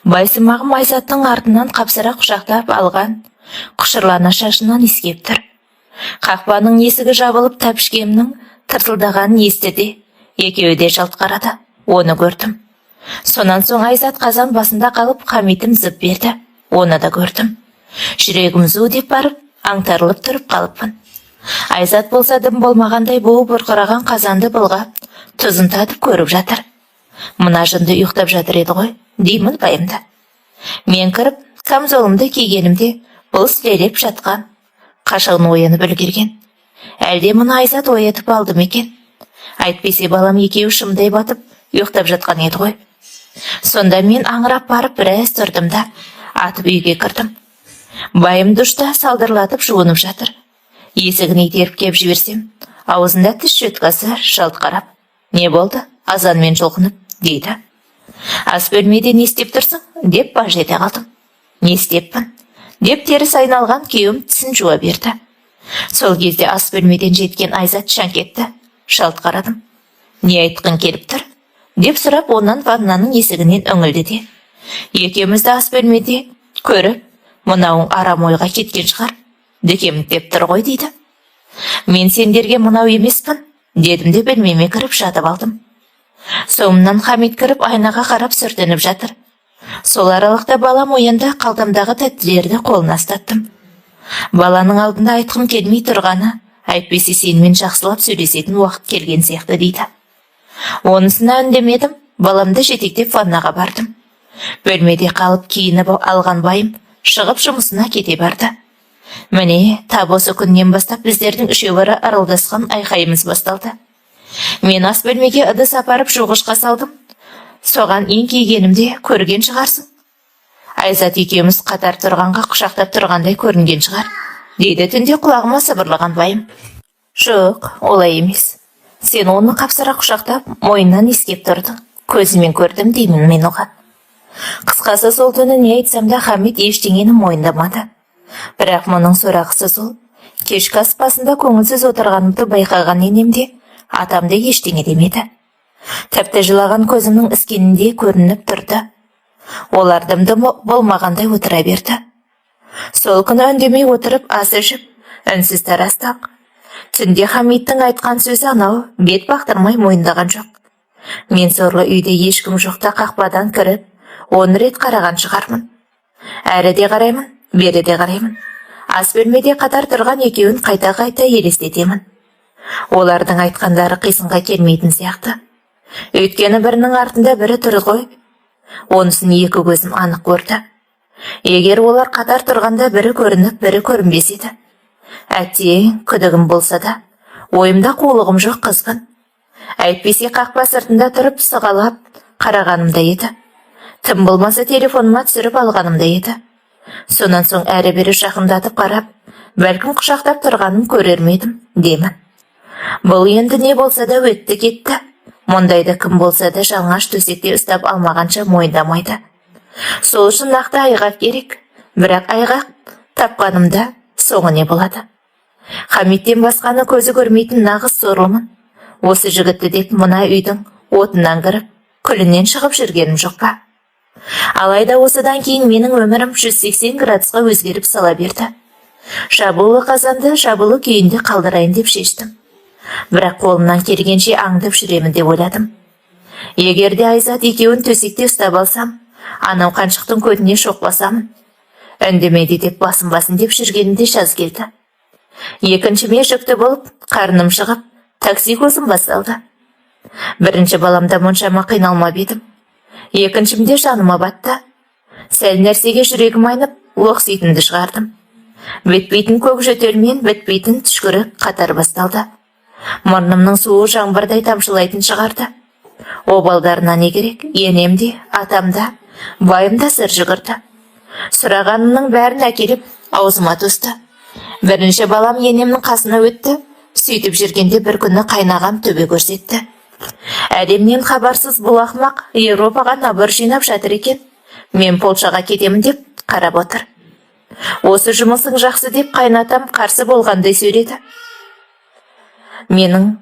Байсымағым Айзаттың артынан қапсыра құшақтап алған, құшырлана шашынан иіскеп тұр. Қақпаның есігі жабылып тәпішкемнің тыртылдағанын естіді. Екеуі де жалт қарады, оны көрдім. Сонан соң Айзат қазан басында қалып, Хамитім зып берді, оны да көрдім. Жүрегім зу деп барып, аңтарылып тұрып қалыппын. Айзат болса дым болмағандай буы бұрқыраған қазанды былғап, тұзын татып көріп жатыр. Мына жынды ұйықтап жатыр еді ғой, деймін байымда. Мен кіріп, камзолымды кигенімде бұл сілелеп жатқан. Қашығын оянып үлгерген. Әлде мұны Айзат оятып алдым екен. Әйтпесе балам екеуі шымдай батып, ұйықтап жатқан еді ғой. Сонда мен аңырап барып біраз тұрдым да, атып үйге кірдім. Байым душта салдырлатып жуынып жатыр. Есігін итеріп кеп жіберсем, аузында тіс шөткасы жалт қарап. Не болды? Азанмен жұлқынып, дейді. Ас бөлмеде не істеп тұрсың? Деп баж ете қалдым. Не істеппін? Деп теріс айналған күйеуім тісін жуа берді. Сол кезде ас бөлмеден жеткен Айзат шаңқ етті. Жалт қарадым. Не айтқың келіп тұр? Деп сұрап, онан ваннаның есігінен үңілді де. Екеумізді ас бөлмеде көріп, мынауың арам ойға кеткен шығар. Дүкем деп тұр ғой дейді. Мен сендерге мынау емеспін, дедім де бөлмеме кіріп жатып алдым. Соңымнан Хамит кіріп айнаға қарап сүртініп жатыр. Сол аралықта балам оянда қалтамдағы тәттілерді қолына ұстаттым. Баланың алдында айтқым келмей тұрғаны, әйтпесе сенімен жақсылап сөйлесетін уақыт келген сияқты дейді. Онысына үндемедім, баламды жетектеп ваннаға бардым. Бөлмеде қалып киініп алған байым шығып жұмысына кете барды. Міне, тап осы күннен бастап біздердің үшеуара аралдасқан айқайымыз басталды. Мен ас бөлмеге ыдыс апарып жуғышқа салдым. Соған еңкейгенімде көрген шығарсың. Айзат екеуміз қатар тұрғанға құшақтап тұрғандай көрінген шығар, дейді түнде құлағыма сыбырлаған байым. Жоқ, олай емес. Сен оны қапсыра құшақтап, мойнынан иіскеп тұрдың. Көзімен көрдім деймін мен оған. Қысқасы сол түні не айтсам да Хамит ештеңені мойындамады. Бірақ мұның сорақысы сол, кешкі ас басында көңілсіз отырғанымды байқаған енемде, атамды ештеңе демеді. Тіпті жылаған көзімнің іскенінде көрініп тұрды. Олар дымды болмағандай отыра берді. Сол күні үндемей отырып ас ішіп, үнсіз тарастық. Түнде Хамиттің айтқан сөзі анау бет бақтырмай мойындаған жоқ. Мен сорлы үйде ешкім жоқта қақпадан кіріп, 10 рет қараған шығармын. Әрі де қараймын, бері де қараймын. Ас бөлмеде қатар тұрған екеуін қайта-қайта елестетемін. Олардың айтқандары қисынға келмейтін сияқты. Өйткені бірінің артында бірі тұр ғой. Онысын екі көзім анық көрді. Егер олар қатар тұрғанда бірі көрініп, бірі көрінбес еді. Әттең, күдігім болса да, ойымда қулығым жоқ қызбын. Әйтпесе қақпа сыртында тұрып сығалап қарағанымда еді. Тым болмаса телефоныма түсіріп алғанымда еді. Сонан соң әрі-бері жақындатып қарап, бәлкім құшақтап тұрғанын көрер медім, деймін. Бұл енді не болса да өтті кетті. Мұндайды кім болса да жалаңаш төсекте ұстап алмағанша мойындамайды. Сол үшін нақты айғақ керек, бірақ айғақ тапқанымда соңы не болады? Хамиттен басқаны көзі көрмейтін нағыз сорлымын. Осы жігітті деп мына үйдің отынан кіріп, күлінен шығып жүргенім жоқ па? Алайда осыдан кейін менің өмірім 180 градусқа өзгеріп сала берді. Жабулы қазанды жабулы күйінде қалдырайын деп шештім. Бірақ қолымнан келгенше аңдып жүремін деп ойладым. Егерде Айзат екеуін төсекте ұстап алсам, анау қаншықтың көтіне шоқпасамын. Үндемеді деп басын деп жүргенімде жаз келді. Екіншіме жүкті болып, қарным шығып, такси көзім басталды. Бірінші баламда мұншама қиналмап едім. Екіншімде жаныма батты. Сәл нәрсеге жүрегім айнып, лоқситынды шығардым. Бітпейтін көк жөтелмен бітпейтін түшкірік қатар басталды. Мұрнымның суы жаңбырдай тамшылайтын шығарды. Обалдарына не керек? Енемде, атамда, байымда сыр жүгірді. Сұрағанымның бәрін әкеліп аузыма тосты. Бірінші балам енемнің қасына өтті. Сөйтіп жүргенде бір күні қайнағам төбе көрсетті. Әлемнен хабарсыз бұл ақымақ Еуропаға набыр жинап жатыр екен. Мен Польшаға кетемін деп қарап отыр. Осы жұмысың жақсы деп қайнатам қарсы болғандай сөйледі. Менің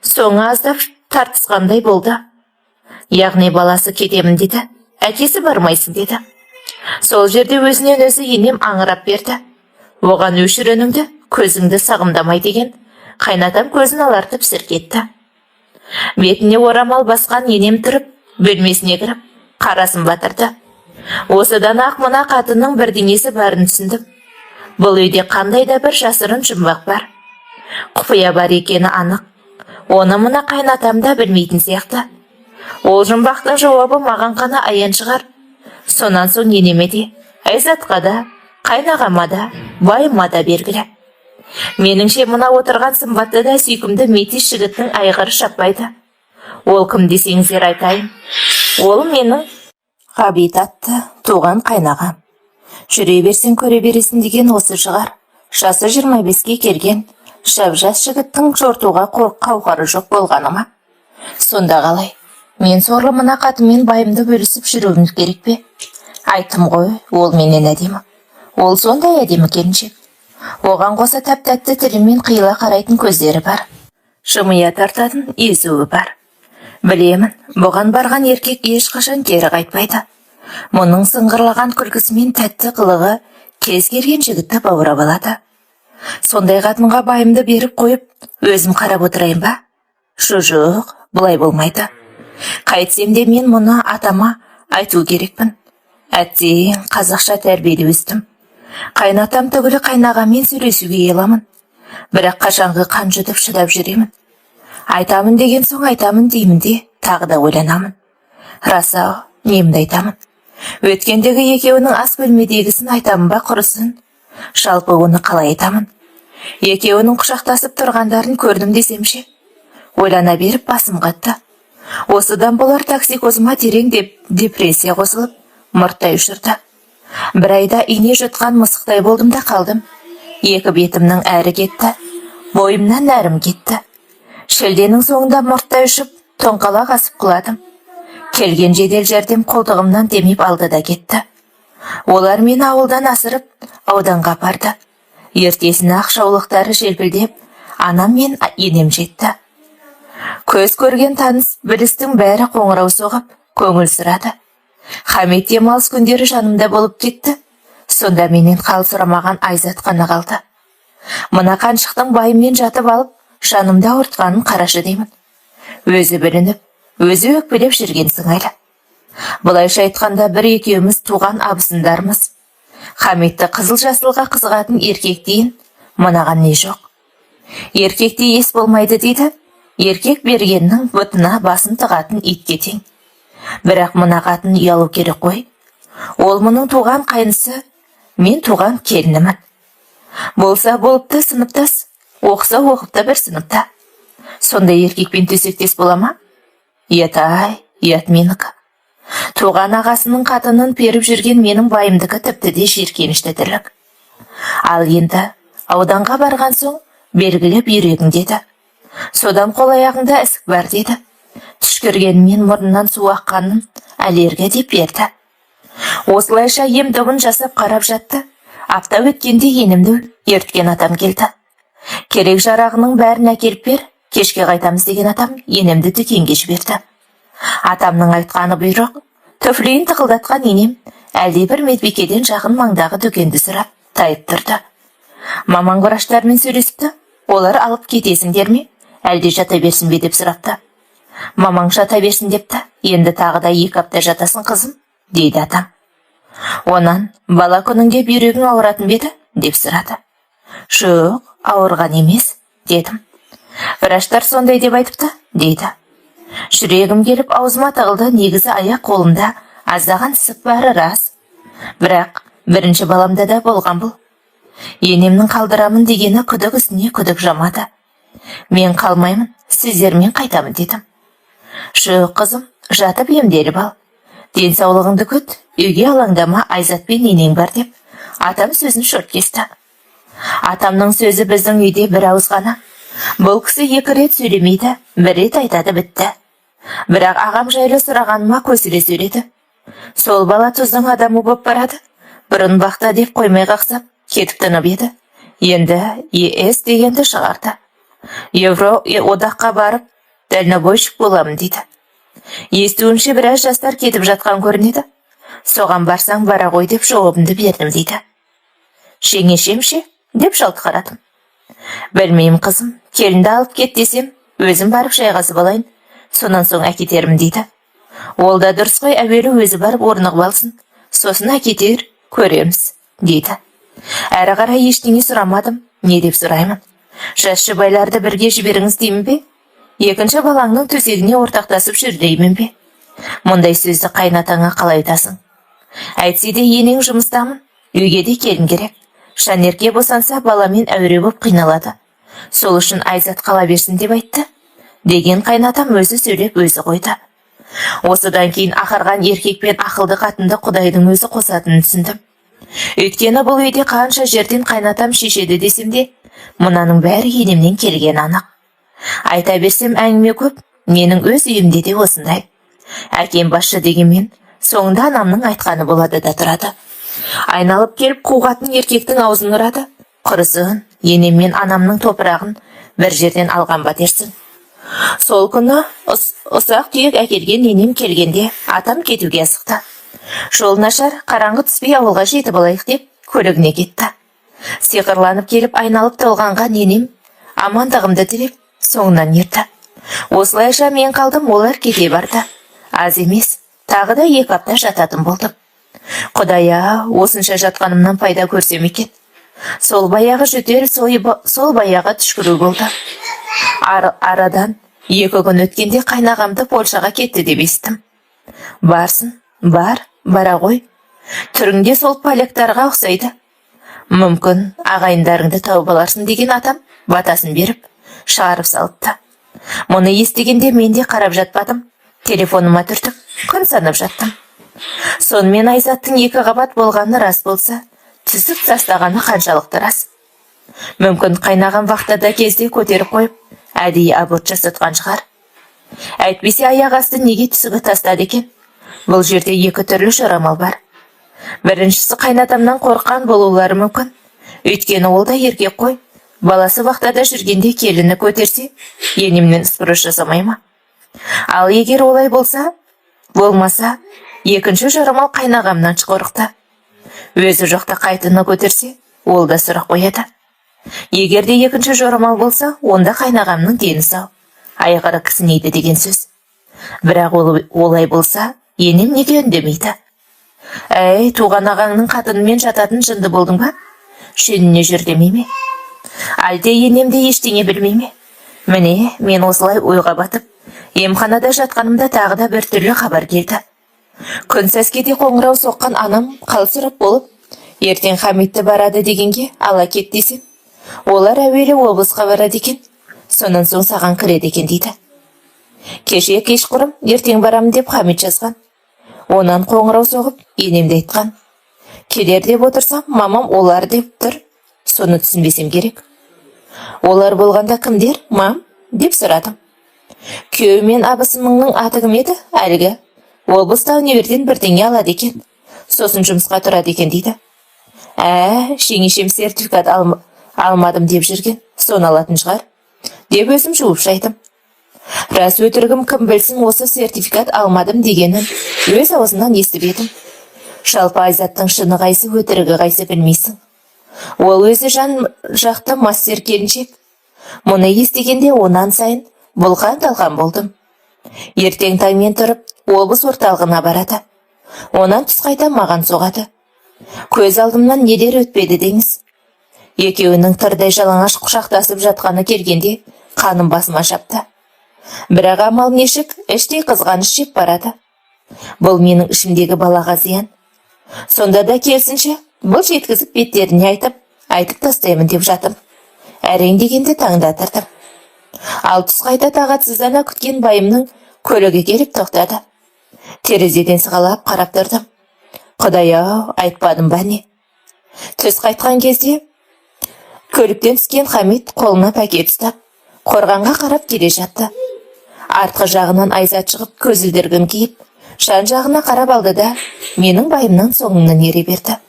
соңы аздап тартысқандай болды. Яғни баласы кетемін деді, әкесі бармайсың деді. Сол жерде өзінен өзі енем аңырап берді. Оған өшірініңді, көзіңді сағымдамай деген. Қайнатам көзін алартып сіркетті. Бетіне орамал басқан енем тұрып, бөлмесіне кіріп, қарасын батырды. Осыдан ақ мына қатынның бірдеңесі барын түсіндім. Бұл үйде қандай да бір жасырын жұмбақ бар. Құпия бар екені анық. Оны мына қайнатам да білмейтін сияқты. Ол жұмбақтың жауабы маған қана аян шығар. Сонан соң енеме де, Айзатқа да, қайнағама да, байыма да бергілі. Меніңше мына отырған сымбатты да сүйкімді метис жігіттің айғыры шаппайды. Ол кім десеңіздер айтайын. Ол менің Ғабит атты туған қайнағам. Жүре берсең көре бересің деген осы шығар. Жасы 25-ке келген, жап-жас жігіттің жортуға қауқары жоқ болғаны ма? Сонда қалай? Мен сорлы мына қатынмен байымды бөлісіп жүруіміз керек пе? Айттым ғой, ол менен әдемі. Ол сондай әдемі келіншек. Оған қоса тәп-тәтті тілімен қиыла қарайтын көздері бар. Жымия тартатын езуі бар. Білемін, бұған барған еркек ешқашан кері қайтпайды. Мұның сыңғырлаған күлкісімен тәтті қылығы кез келген жігітті баурап алады. Сондай қатынға байымды беріп қойып, өзім қарап отырайын ба? Жоқ, бұлай болмайды. Қайтсем де мен мұны атама айту керекпін. Әттең, қазақша тәрбиелі өстім. Қайнатам түгілі қайнағамен сөйлесуге еламын. Бірақ қашанғы қан жұтып шыдап жүремін. Айтамын деген соң айтамын деймін де, тағы да ойланамын. Рас-ау, немді айтамын. Өткендегі екеуінің ас бөлмедегісін айтамын ба құрысын? Жалпы оны қалай айтамын? Екеуінің құшақтасып тұрғандарын көрдім десемше. Ойлана беріп басым қатты. Осыдан болар токсикозыма терең депрессия қосылып, мұрттай ұшырды. Бір айда ине жұтқан мысықтай болдым да қалдым. Екі бетімнің әрі кетті, бойымнан әрім кетті. Шілденің соңында мұрттай ұшып, тоңқалақ асып құладым. Келген жедел жәрдем қолтығымнан демеп алды да кетті. Олар мені ауылдан асырып, ауданға апарды. Ертесіне ақшаулықтары желпілдеп, анам мен енем жетті. Көз көрген таныс білістің бәрі қоңырау соғып, көңіл сұрады. Хамит демалыс күндері жанымда болып кетті. Сонда менен қал сұрамаған Айзат қана қалды. Мына қаншықтың байыммен жатып алып, жанымда ұртқанын қарашы деймін. Өзі білініп, өзі өкпелеп жүрген сыңайлы. Бұлайша айтқанда бір екеуміз туған абысындармыз. Хамитті қызыл жасылға қызығатын еркек дейін, мынаған не жоқ. Еркекте ес болмайды дейді, еркек бергеннің бұтына басын тығатын итке тең. Бірақ мына қатын ұялу керек қой. Ол мұның туған қайнысы, мен туған келінімін. Болса болыпты сыныптас, оқса оқыпты бір сыныпта. Сондай еркекпен төсектес бола ма? Етай, ет менікі. Туған ағасының қатынын періп жүрген менің байымдікі тіпті де жиіркенішті тірлік. Ал енді ауданға барған соң белгілеп үйрегің деді. Содан қол аяғыңда ісік бар деді. Түшкіргенмен мұрнынан су аққанын аллергия деп берді. Осылайша ем добын жасап қарап жатты. Апта өткенде енімді ерткен атам келді. Керек жарағының бәрін әкеліп бер, кешке қайтамыз деген атам енемді дүкенге жіберді. Атамның айтқаны бұйрық. Түфлейін тықылдатқан енем әлде бір медбикеден жақын маңдағы дүкенді сұрап тайып тұрды. Маман құраштармен сөйлесіпті. Олар алып кетесіңдер ме, әлде жата берсін бе деп сұрапты. Мамаң жата берсін депті. Енді тағы да 2 апта жатасың қызым, дейді атам. Онан, бала күніңде бүйрегің ауыратын беді деп сұрады. Жоқ, ауырған емес, дедім. Врачтар сондай деп айтыпты, дейді. Жүрегім келіп аузыма тығылды, негізі аяқ қолымда аздаған ісік бары рас. Бірақ бірінші баламда да болған бұл. Енемнің қалдырамын дегені күдік үстіне күдік жамады. Мен қалмаймын, сіздермен қайтамын дедім. Жоқ қызым, жатып емделіп ал. Денсаулығыңды күт, үйге алаңдама, Айзат пен енең бар деп, атам сөзін шорт кесті. Атамның сөзі біздің үйде бір ауыз ғана. Бұл кісі 2 рет сөйлемейді, 1 рет айтады бітті. Бірақ ағам жайлы сұрағаныма көсіле сөйледі. Сол бала тұздың адамы боп барады. Бұрын бақта деп қоймай қақсап, кетіп тынып еді. Енді ЕС дегенді шығарды. Евро одаққа барып, дальнобойщик боламын дейді. Естуінше біраз жастар кетіп жатқан көрінеді. Соған барсаң бара ғой деп жауабымды бердім дейді. Шеңешем ше деп жалт қарадым. Білмеймін қызым, келінді алып кет десем, өзім барып шайғасып алайын, сонан соң әкетерім дейді. Ол да дұрыс қой, әуелі өзі барып орнығып алсын, сосын әкетер, көреміз, дейді. Әрі қарай ештеңе сұрамадым, не деп сұраймын. Жас жұбайларды бірге жіберіңіз деймін бе? Екінші балаңның төсегіне ортақтасып жүр деймін бе? Мұндай сөзді қайнатаңа қалай айтасың? Әйтсе де енең жұмыстамын, үйге де келін керек. Шанерке босанса баламен әуре боп қиналады. Сол үшін Айзат қала берсін деп айтты. Деген қайнатам өзі сөйлеп өзі қойды. Осыдан кейін ақырған еркек пен ақылды қатынды Құдайдың өзі қосатынын түсіндім. Өйткені бұл үйде қанша жерден қайнатам шешеді десем де, мұнаның бәрі енемнен келген анық. Айта берсем әңгіме көп, менің өз үйімде де осындай. Әкем басшы дегенмен, соңында анамның айтқаны болады да тұрады. Айналып келіп қуғатын еркектің аузын ұрады. Құрысын, енем мен анамның топырағын бір жерден алған ба дерсің. Сол күні ұсақ түйек әкелген енем келгенде атам кетуге асықты. Жол нашар, қараңғы түспей ауылға жетіп алайық деп көлігіне кетті. Сиқырланып келіп айналып толғанған енем амандығымды тілеп соңынан ерді. Осылайша мен қалдым, олар кете барды. Аз емес, тағы да 2 апта жататын болдым. Құдая, осынша жатқанымнан пайда көрсем екен. Сол баяғы жүтер, сол баяғы түшкіру болды. Арадан 2 күн өткенде қайнағамды Польшаға кетті деп естім. Барсын, бара ғой. Түріңде сол поляктарға ұқсайды. Мүмкін ағайындарыңды тауып аларсың деген атам батасын беріп, шығарып салыпты. Мұны естігенде мен де қарап жатпадым. Телефоныма түртіп, күн санап жаттым. Сонымен Айзаттың 2 қабат болғаны рас болса, түсіп тастағаны қаншалықты рас. Мүмкін қайнаған вақтада кезде көтеріп қойып, әдейі аборт жасатқан шығар. Әйтпесе аяқ асты неге түсігі тастады екен? Бұл жерде 2 түрлі жорамал бар. Біріншісі қайнатамнан қорқан болулары мүмкін. Өйткені ол да еркек қой. Баласы вақтада жүргенде келіні көтерсе, енемнен ысқырыш жасамай ма? Ал егер олай болмаса, екінші жорамал қайнағамнан қорықты. Өзі жоқта қайтыны көтерсе, ол да сұрақ қояды. Егер де екінші жорамал болса, онда қайнағамның дені сау, айғыры кісінейді деген сөз. Бірақ олай болса, енем неге үндемейді? Әй, туған ағаңның қатынымен жататын жынды болдың ба? Шеніне жүр демей ме? Әлде енемде ештеңе білмей ме? Міне, мен осылай ойға батып, емханада жатқанымда тағы да бір түрлі хабар келді. Күн сәскеде қоңырау соққан анам қалсырап болып, ертең Хамитті барады дегенге ала кет десем, олар әуелі облысқа барады екен, сонан соң саған кіреді екен дейді. Кеше кешқұрым ертең барамын деп Хамит жазған. Онан қоңырау соғып, енемді айтқан. Келер деп отырсам, мамам олар деп тұр, соны түсінбесем керек. Олар болғанда кімдер, мам? Деп сұрадым. Күйеуі мен абысыныңның аты кім еді? Әлгі облыста универден бірдеңе алады екен. сосын жұмысқа тұрады екен дейді. Жеңешем сертификат алмадым деп жүрген, соны алатын шығар, деп өзім жуып шайдым. Рас өтірігім, кім білсін, осы сертификат алмадым дегенін өз аузынан естіп едім. Жалпы Айзаттың шыны қайсы, өтірігі қайсы білмейсің. Ол өзі жан жақты мастер келіншек. Мұны естігенде онан сайын бұлқан-талқан болдым. Ертең таңмен тұрып, облыс орталығына барады. Онан түс қайта маған соғады. Көз алдымнан нелер өтпеді деңіз. Екеуінің тырдай жалаңаш құшақтасып жатқаны келгенде қаным басыма шапты. Бірақ амал нешік, іштей қызғаныш жеп барады. Бұл менің ішімдегі балаға зиян. Сонда да келсінші, бұл жеткізіп беттеріне айтып тастаймын деп жатым. Әрең дегенде таңдатырдым. Ал түс қайта тағатсыздана күткен байымның көлігі келіп тоқтады. Терезеден сығалап қарап тұрдым. Құдай-ау, айтпадым ба не? Түс қайтқан кезде көліктен түскен Хамит қолына пакет ұстап, қорғанға қарап келе жатты. Артқы жағынан Айзат шығып, көзілдіргін киіп, жан жағына қарап алды да, менің байымнан соңымнан ере берді.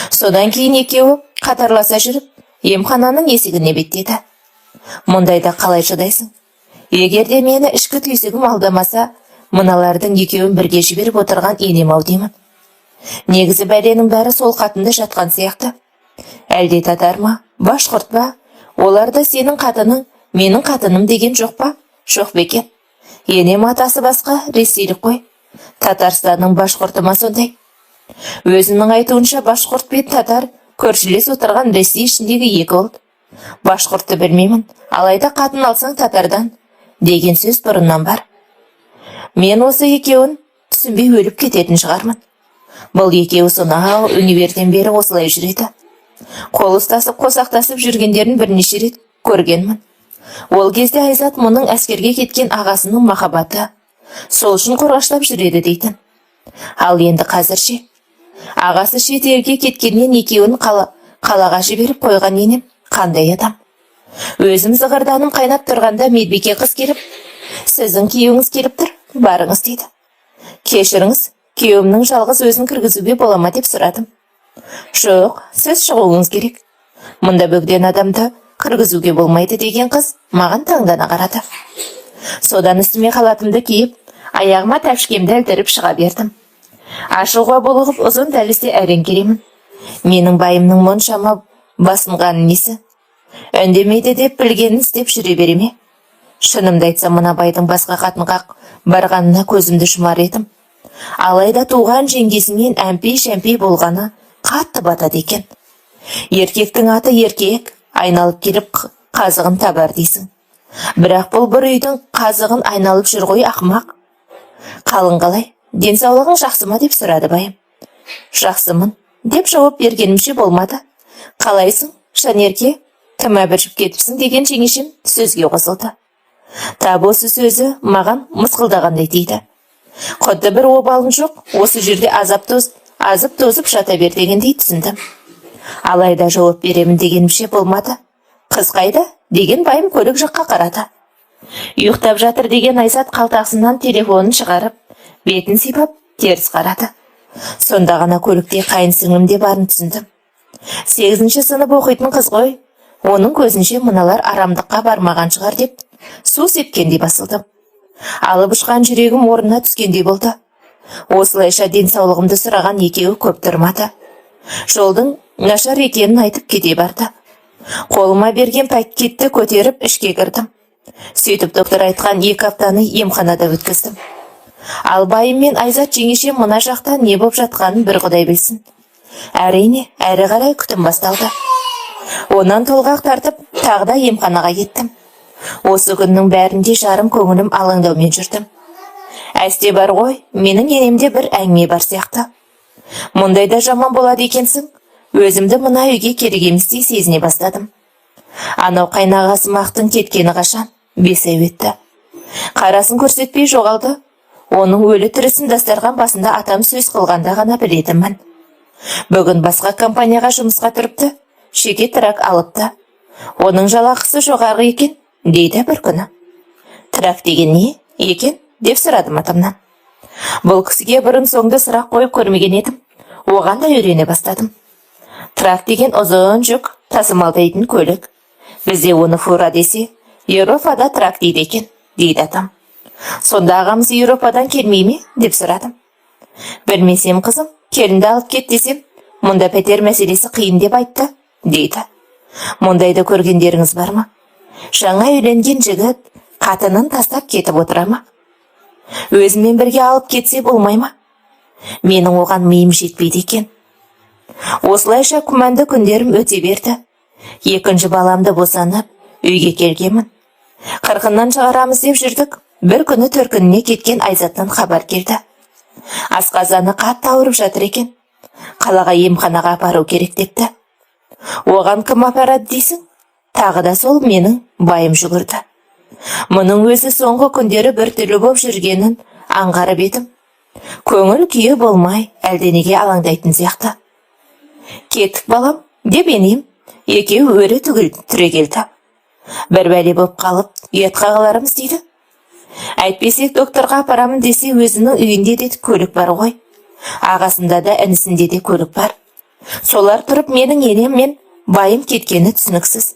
Содан кейін екеуі қатарласа жүріп, емхананың есігіне беттеді. Мұндайда қалай шыдайсың? Егерде мені ішкі түйсігім алдамаса, мыналардың екеуін бірге жіберіп отырған енем-ау деймін. Негізі бәленің бәрі сол қатында жатқан сияқты. Әлде татар ма, башқұрт па? Оларда сенің қатының, менің қатыным деген жоқ па? Жоқ бекен. Енем атасы басқа, ресейлік қой. Татарстанның башқұрты ма сондай? Өзінің айтуынша башқұрт пен татар көршілес отырған Ресей ішіндегі екі ұлт. Башқұртты білмеймін, алайда қатын алсаң татардан деген сөз бұрыннан бар. Мен осы екеуін түсінбей өліп кететін шығармын. Бұл екеуі сонау универден бері осылай жүреді. Қол ұстасып қосақтасып жүргендерін бірнеше рет көргенмін. Ол кезде Айзат мұның әскерге кеткен ағасының махаббаты, сол үшін қорғаштап жүреді дейтін. Ал енді қазірше, ағасы шет елге кеткеннен екеуін қалаға жіберіп қойған енем қандай адам. Өзім зығырданым қайнап тұрғанда медбике қыз келіп, сіздің күйеуіңіз келіп тұр, барыңыз дейді. Кешіріңіз, күйеуімнің жалғыз өзін кіргізуге бола ма деп сұрадым. Жоқ, сіз шығуыңыз керек. Мұнда бөгден адамды кіргізуге болмайды деген қыз маған таңдана қарады. Содан үстіме халатымды киіп, аяғыма тәпішкемді ілдіріп шыға бердім. Ашуға булығып ұзын дәлізде әрең келемін. Менің байымның мұншама басынғаны несі? Үндемейді деп білгенін істеп жүре береме? Шынымды айтсам, мына байдың басқа қатынға барғанына көзімді жұмар едім. Алайда туған жеңгесімен әмпей-шәмпей болғаны қатты батады екен. Еркектің аты еркек, айналып келіп қазығын табар дейсің. Бірақ бұл бір үйдің қазығын айналып жүр ғой, ақымақ. Қалың қалай, денсаулығың жақсы ма деп сұрады байым. Жақсымын деп жауап бергенімше болмады. Қалайсың, Шанерке, тым әбіржіп кетіпсің деген жеңешем сөзге қосылды. Тап осы сөзі маған мысқылдағандай дейді. Құдды бір обалың жоқ, осы жерде азып тозып жата бер дегендей түсіндім. Алайда жауап беремін дегенімше болмады. Қыз қайда деген байым көлік жаққа қарады. Ұйықтап жатыр деген Айзат қалтасынан телефонын шығарып, бетін сипап, теріс қарады. Сонда ғана көлікте қайын сіңлімде барын түсіндім. 8-ші сынып оқитын қыз ғой, оның көзінше мыналар арамдыққа бармаған шығар деп су сепкендей басылдым. Алып ұшқан жүрегім орнына түскендей болды. Осылайша денсаулығымды сұраған екеуі көп тұрмады. Жолдың нашар екенін айтып кете барды. Қолыма берген пакетті көтеріп ішке кірдім. Сөйтіп доктор айтқан 2 аптаны емханада өткіздім. Ал байым мен Айзат жеңешем мына жақта не боп жатқанын бір құдай білсін. Әрине, әрі қарай күтім басталды. Онан толғақ тартып, тағы да емханаға кеттім. Осы күннің бәрінде жарым көңілім алаңдаумен жүрдім. Әсте бар ғой, менің енемде бір әңгіме бар сияқты. Мұндайда жаман болады екенсің, өзімді мына үйге керек еместей сезіне бастадым. Анау қайнағасы Мақтың кеткені қашан? 5 ай өтті. Қарасын көрсетпей жоғалды. Оның өлі тірісін дастархан басында атам сөз қылғанда ғана білетінмін. Бүгін басқа компанияға жұмысқа тұрыпты, шеке трак алыпты. Оның жалақысы жоғары екен, дейді бір күні. Трак деген не екен деп сұрадым атамнан. Бұл кісіге бұрын соңды сұрақ қойып көрмеген едім. Оған да үйрене бастадым. Трак деген ұзын жүк тасымалдайтын көлік. Бізде оны фура десе, Еуропада трак дейді екен, дейді атам. Сонда ағамыз Еуропадан келмей ме, деп сұрадым. Білмесем қызым, келінді алып кет десем, мұнда пәтер мәселесі қиын деп айтты, дейді. Мұндайды көргендеріңіз бар ма? Жаңа үйленген жігіт қатынын тастап кетіп отыра ма? Өзімен бірге алып кетсе болмай ма? Менің оған миым жетпейді екен. Осылайша күмәнді күндерім өте берді. Екінші баламды босанып, үйге келгенмін. Қырқыннан шығарамыз деп жүрдік. Бір күні төркініне кеткен Айзаттан хабар келді. Асқазаны қатты ауырып жатыр екен. Қалаға емханаға апару керек депті. Оған кім апарады дейсің? Тағы да сол менің байым жүгірді. Мұның өзі соңғы күндері біртүрлі боп жүргенін аңғарып едім. Көңіл күйі болмай, әлденеге алаңдайтын сияқты. Кеттік балам, деп енем, екеуі өрі түрегелді. Бір бәле боп қалып, ұятқа қаларымыз дейді. Әйтпесек докторға апарамын десе өзінің үйінде де көлік бар ғой. Ағасында да інісінде де көлік бар. Солар тұрып менің енем мен байым кеткені түсініксіз.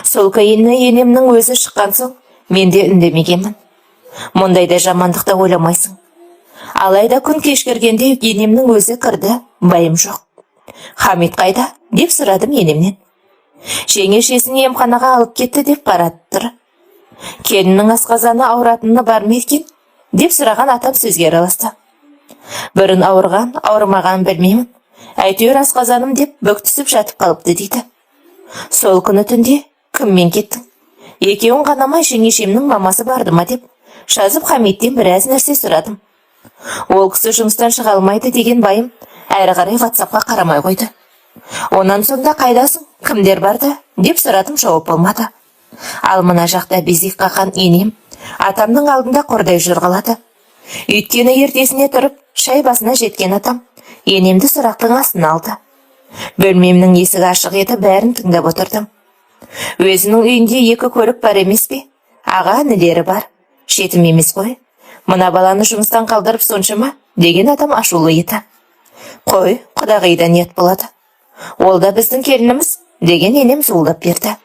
Сол күйіне енемнің өзі шыққан соң, мен де үндемегенмін. Мұндайда жамандықта ойламайсың. Алайда күн кешкіргенде енемнің өзі кірді, байым жоқ. Хамит қайда? Деп сұрадым енемнен. Жеңешесін емханаға алып кетті деп қарады тұр. Келіннің асқазаны ауыратыны бар ма екен? Деп сұраған атам сөзге араласты. Бірін ауырған, ауырмаған білмеймін. Әйтеуір асқазаным деп бүк түсіп жатып қалыпты дейді. Сол күні түнде кіммен кеттің? Екеуін қанамай жеңешемнің мамасы барды ма деп жазып Хамиттен біраз нәрсе сұрадым. Ол кісі жұмыстан шыға алмайды деген байым әрі қарай WhatsAppқа қарамай қойды. Онан сонда қайдасың? Кімдер барды? Деп сұрадым, жауап болмады. Ал мына жақта безек қақан енем атамның алдында қордай жұрғалады. Өйткені ертесіне тұрып, шай басына жеткен атам енемді сұрақтың астына алды. Бөлмемнің есігі ашық еді, бәрін тыңдап отырдым. Өзінің үйінде екі көлік бар емес пе? Аға інілері бар. Жетім емес қой. Мына баланы жұмыстан қалдырып соншама, деген адам ашулы еді. Қой, құдағидан ниет болады. Ол да біздің келініміз, деген енем зуылдап берді.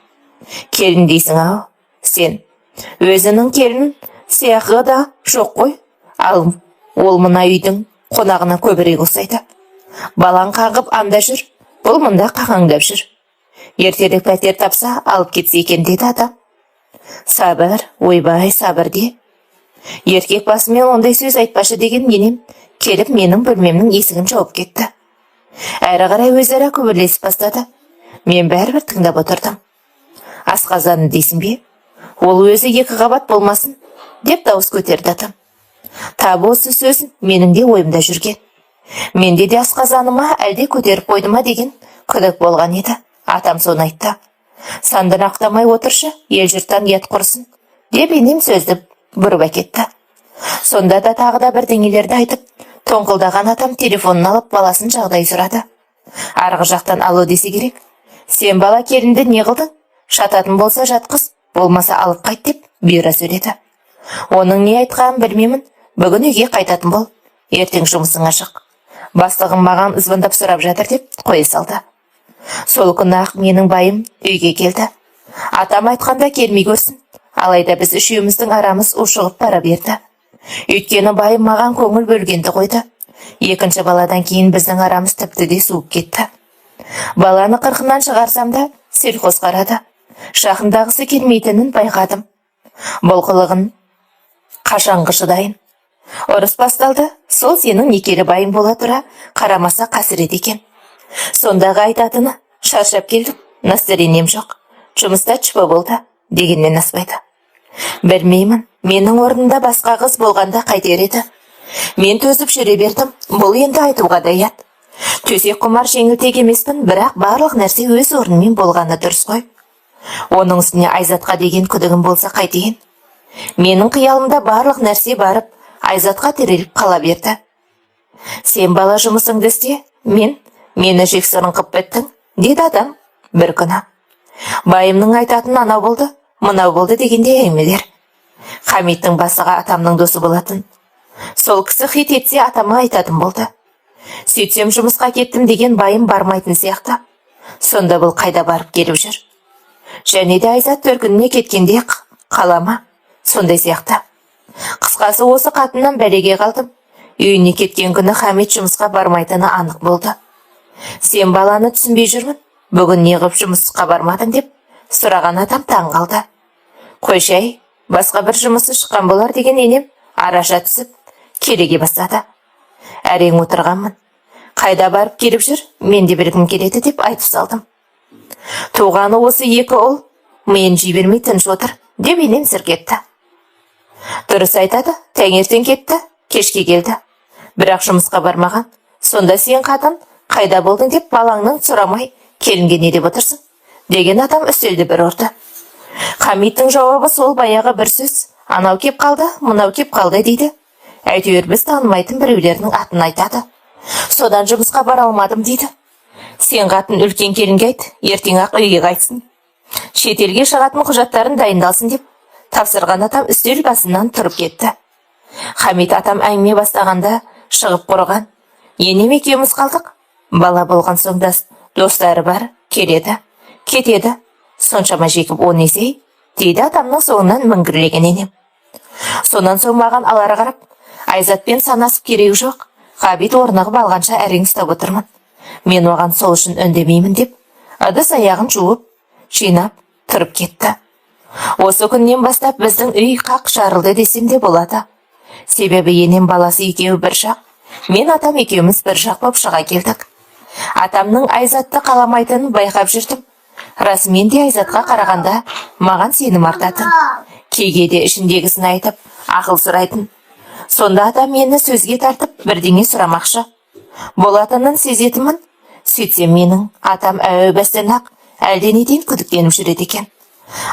Келін дейсің ау, сен. Өзінің келін сияқы да жоқ қой. Ал ол мына үйдің қонағына көбірек ұқсайды. Балаң қағып анда жүр, бұл мұнда қағаңдап жүр. Ертелік пәтер тапса алып кетсе екен, деді адам. Сабыр, ойбай, сабыр де. Еркек басымен ондай сөз айтпашы деген енем келіп менің бөлмемнің есігін жауып кетті. Әрі қарай өзара күбірлесіп бастады. Мен бәрібір тыңдап отырдым. Асқазаны дейсің бе? Ол өзі екі қабат болмасын, деп дауыс көтерді атам. Табы осы сөзін менің де ойымда жүрген. Менде де асқазаныма әлде көтеріп қойды ма деген күдік болған еді. Атам соны айтты. Сандын ақтамай отыршы, ел жұрттан ұят құрсын, деп енем сөзді бұрып әкетті. Сонда да тағы да бірдеңелерді айтып, тоңқылдаған атам телефонын алып баласын жағдай сұрады. Арғы жақтан алу десе керек. Сен бала келінді не қылдың? Шататын болса жатқыз, болмаса алып қайт деп бұйыра сөйледі. Оның не айтқанын білмеймін. Бүгін үйге қайтатын бол. Ертең жұмысың ашық. Бастығым маған звондап сұрап жатыр деп қоя салды. Сол күні ақ менің байым үйге келді. Атам айтқанда келмей көрсін. Алайда біз үшеуміздің арамыз ушығып бара берді. Өйткені байым маған көңіл бөлгенді қойды. Екінші баладан кейін біздің арамыз тіпті де суып кетті. Баланы қырқынан шығарсам да селқос қарады. Жақындағысы келмейтінін байқадым. Бұл қылығын қашанғы шыдайын. Ұрыс басталды, сол сенің некелі байың бола тұра қарамаса қасірет екен. Сондағы айтатыны, шаршап келдім, настроением жоқ, жұмыста чүпі болды, дегеннен аспайды. Білмеймін, менің орнында басқа қыз болғанда қайтер еді. Мен төзіп жүре бердім, бұл енді айтуға да ұят. Төсек құмар жеңілтек емеспін, бірақ барлық нәрсе өз орнымен болғаны дұрыс қой. Оның үстіне Айзатқа деген күдігім болса қайтейін. Менің қиялымда барлық нәрсе барып, Айзатқа тіреліп қала берді. Сен бала жұмысыңды істе, мені жексұрын қып біттің, деді адам бір күні. Байымның айтатын анау болды, мынау болды дегенде әңгімелер. Хамиттің басыға атамның досы болатын. Сол кісі хит етсе атама айтатын болды. Сөйтсем жұмысқа кеттім деген байым бармайтын сияқты. Сонда бұл қайда барып келіп жүр? Және де Айзат төркініне кеткенде қала ма? Сондай сияқты. Қысқасы осы қатыннан бәлеге қалдым. Үйіне кеткен күні Хамит жұмысқа бармайтыны анық болды. Сен баланы түсінбей жүрмін. Бүгін неғып жұмысқа бармадың деп сұраған атам таң қалды. Қойшай, басқа бір жұмысы шыққан болар деген енем араша түсіп кереге бастады. Әрең отырғанмын. Қайда барып келіп жүр, мен де білгім келеді деп айтып салдым. Туғаны осы екі ұл, мен жей бермей тыныш отыр деп енем сіркетті. Дұрыс айтады, таңертең кетті, кешке келді. Бірақ жұмысқа бармаған. Сонда сен қатын қайда болдың деп балаңның сұрамай келінге не деп отырсың? Деген атам үстелді бір ұрды. Хамиттің жауабы сол баяғы бір сөз. Анау кеп қалды, мынау кеп қалды дейді. Әйтеуір біз танымайтын біреулердің атын айтады. Содан жұмысқа бара алмадым дейді. Сен қатын үлкен келінге айт, ертең ақ үйге қайтсын. Шетелге шығатын құжаттарын дайындалсын деп тапсырған атам үстел басынан тұрып кетті. Хамит атам әңгіме бастағанда шығып құрған. Енем екеуміз қалдық. Бала болған соң достары бар, келеді, кетеді. Соншама жекіп он есей, дейді атамның соңынан міңгірлеген енем. Сонан соң маған алара қарап, Айзатпен санасып керегі жоқ. Ғабит орнығып алғанша әрең ұстап отырмын. Мен оған сол үшін үндемеймін деп, ыдыс аяғын жуып, жинап, тұрып кетті. Осы күннен бастап біздің үй қақ жарылды десем де болады. Себебі енем баласы екеуі бір жақ, мен атам екеуміз бір жақ боп шыға келдік. Атамның Айзатты қаламайтынын байқап жүрдім. Расымен де Айзатқа қарағанда маған сенім артатын. Кейге де ішіндегісін айтып, ақыл сұрайтын. Сонда атам мені сөзге тартып бірдеңе сұрамақшы. Болатынын сезетімін. Сөйтсем менің атам әуе бастан-ақ әлденеден күдіктеніп жүреді екен.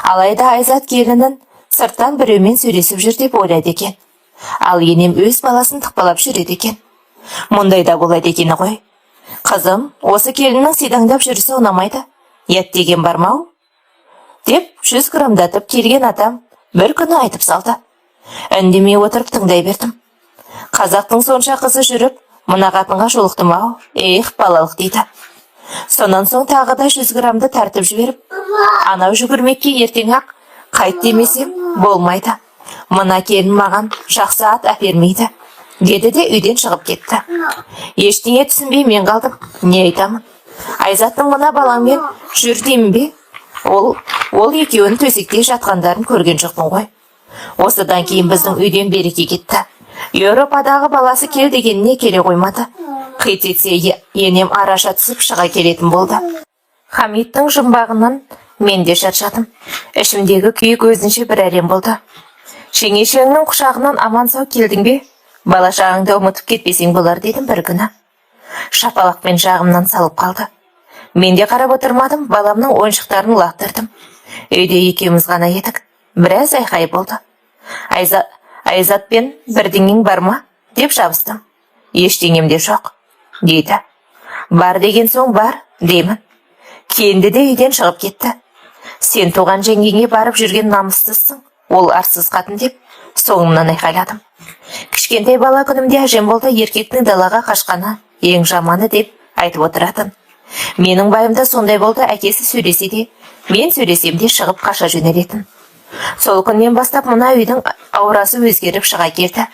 Алайда Айзат келінін сырттан біреумен сөйлесіп жүр деп ойлайды екен. Ал енем өз баласын тықпалап жүреді екен. Мұндай да болады екені ғой. Қызым, осы келіннің сидаңдап жүрісі ұнамайды. Ят деген бармау? Деп 100 грамдатып келген атам бір күні айтып салды. Үндемей отырып тыңдай бердім. Қазақтың сонша қызы жүріп, мына қатынға жолықтым-ау, балалық дейді. Сонан соң тағы да 100 грамды тартып жіберіп, анау жүгірмекке ертең ақ қайт демесем болмайды. Мына келін маған жақсы ат әпермейді, деді де үйден шығып кетті. Ештеңе түсінбей мен қалдым, не айтамын? Айзаттың мына балаңмен жүр деймін бе? Ол екеуін төсекте жатқандарын көрген жоқпын ғой. Осыдан кейін біздің үйден береке кетті. Еуропадағы баласы кел дегеніне келе қоймады. Қит етсе енем араша түсіп шыға келетін болды. Хамиттің жұмбағынан мен де шаршадым. Ішімдегі күйік өзінше бір әлем болды. Жеңешеңнің құшағынан аман сау келдің бе? Бала шағыңды ұмытып кетпесең болар дедім бір күні. Шапалақпен жағымнан салып қалды. Мен де қарап отырмадым, баламның ойыншықтарын лақтырдым. Үйде екеуміз ғана едік. Біраз айқай болды. Айзатпен бірдеңең бар ма? Деп жабыстым. Ештеңем де жоқ, дейді. Бар деген соң бар, деймін. Кенді де үйден шығып кетті. Сен туған жеңгеңе барып жүрген намыстысың, ол арсыз қатын деп, соңымнан айқайладым. Кішкентай бала күнімде әжем болды еркектің далаға қашқаны ең жаманы деп айтып отыратын. Менің байымда сондай болды, әкесі сөйлесе де, мен сөйлесем де шығып қаша жөнелетін. Сол күннен бастап мына үйдің аурасы өзгеріп шыға келді.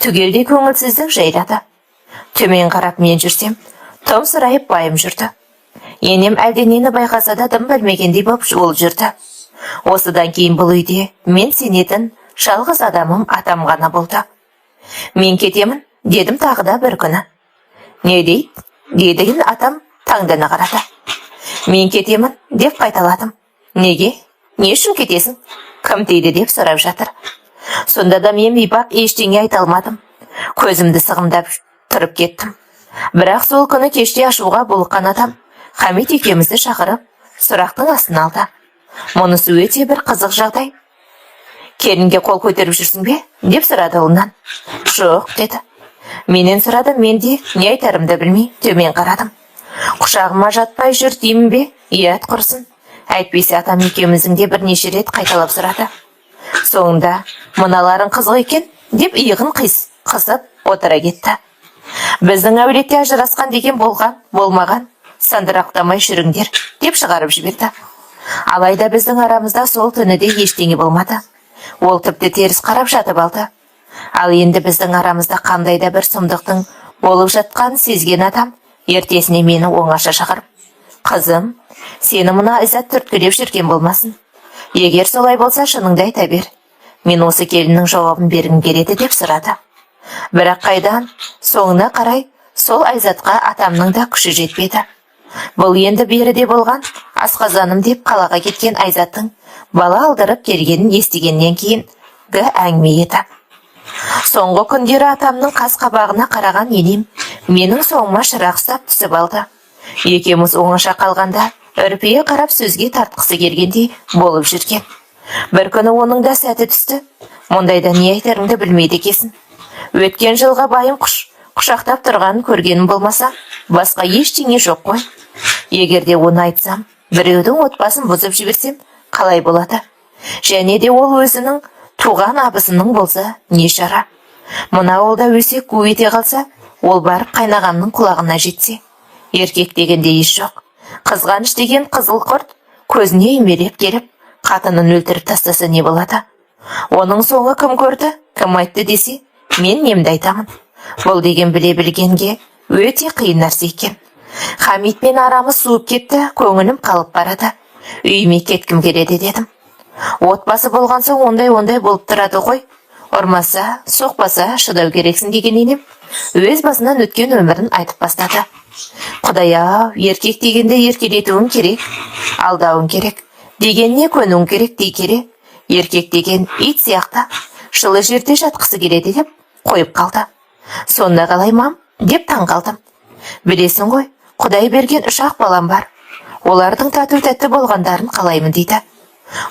Түгелде көңілсіздік жайлады. Төмен қарап мен жүрсем, тым сырайып байым жүрді. Енем әлденені байқаса да дым білмегендей боп ол жүрді. Осыдан кейін бұл үйде мен сенетін жалғыз адамым атам ғана болды. Мен кетемін, дедім тағы да бір күні. Не дейді? Дедігін атам таңдана қарады. Мен кетемін, деп қайталадым. Неге? Не үшін кетесің? Кім дейді деп сұрап жатыр. Сонда да мен бейбақ ештеңе айта алмадым. Көзімді сығымдап тұрып кеттім. Бірақ сол күні кеште ашуға булыққан атам Хамит екеумізді шақырып, сұрақтың астын алды. Мұнысы өте бір қызық жағдай. Келінге қол көтеріп жүрсің бе? Деп сұрады ұлынан. Жоқ, деді. Менен сұрады, мен де не айтарымды білмей төмен қарадым. Құшағыма жатпай жүр деймін бе? Ият құрсын. Әйтпесе атам екеуміздің де бірнеше рет қайталап сұрады. Соңында мыналарың қызық екен деп иығын қысып отыра кетті. Біздің әулетте ажырасқан деген болмаған, сандырақтамай жүріңдер деп шығарып жіберді. Алайда біздің арамызда сол түніде ештеңе болмады. Ол тіпті теріс қарап жатып алды. Ал енді біздің арамызда қандай да бір сұмдықтың болып жатқан сезген адам ертесіне мені оңаша шақырып: «Қызым, сені мына Айзат түрткілеп жүрген болмасын. Егер солай болса, шыныңды айта бер. Мен осы келіннің жауабын бергім келеді» деп сұрады. Бірақ қайдан, соңына қарай сол Айзатқа атамның да күші жетпеді. Бұл енді беріде болған асқазаным деп қалаға кеткен Айзаттың бала алдырып келгенін естігеннен кейінгі әңгіме еді. Соңғы күндері атамның қас қабағына қараған енем менің соңыма шырақ ұстап түсіп алды. Екеуміз оңаша қалғанда үрпие қарап сөзге тартқысы келгендей болып жүрген. Бір күні оның да сәті түсті. Мұндайда не айтарыңды білмейді екесің. Өткен жылға байым құшақтап тұрғанын көргенім болмаса, басқа ештеңе жоқ қой. Егерде оны айтсам, біреудің отбасын бұзып жіберсем, қалай болады? Және де ол өзінің туған абысының болса, не шара? Мына ауылда өсек қу ете қалса, ол барып қайнағамның құлағына жетсе. Еркек дегенде еш жоқ. Қызғаныш деген қызыл құрт көзіне үймелеп келіп, қатынын өлтіріп тастаса не болады? Оның соңы кім көрді, кім айтты десе, мен немді айтамын. Бұл деген біле білгенге өте қиын нәрсе екен. Хамитпен арамыз суып кетті, көңілім қалып барады. Үйіме кеткім келеді дедім. Отбасы болған соң ондай болып тұрады ғой. Ұрмаса, соқпаса шыдау керексің деген енем өз басынан өткен өмірін айтып бастады. Құдай-ау, еркек дегенде еркелетуің керек, алдауың керек, дегеніне көнуің керек дей келе, еркек деген ит сияқты жылы жерде жатқысы келеді деп қойып қалды. Сонда қалай мам деп таң қалдым. Білесің ғой, Құдай берген 3 балам бар. Олардың тату-тәтті болғандарын қалаймын дейді.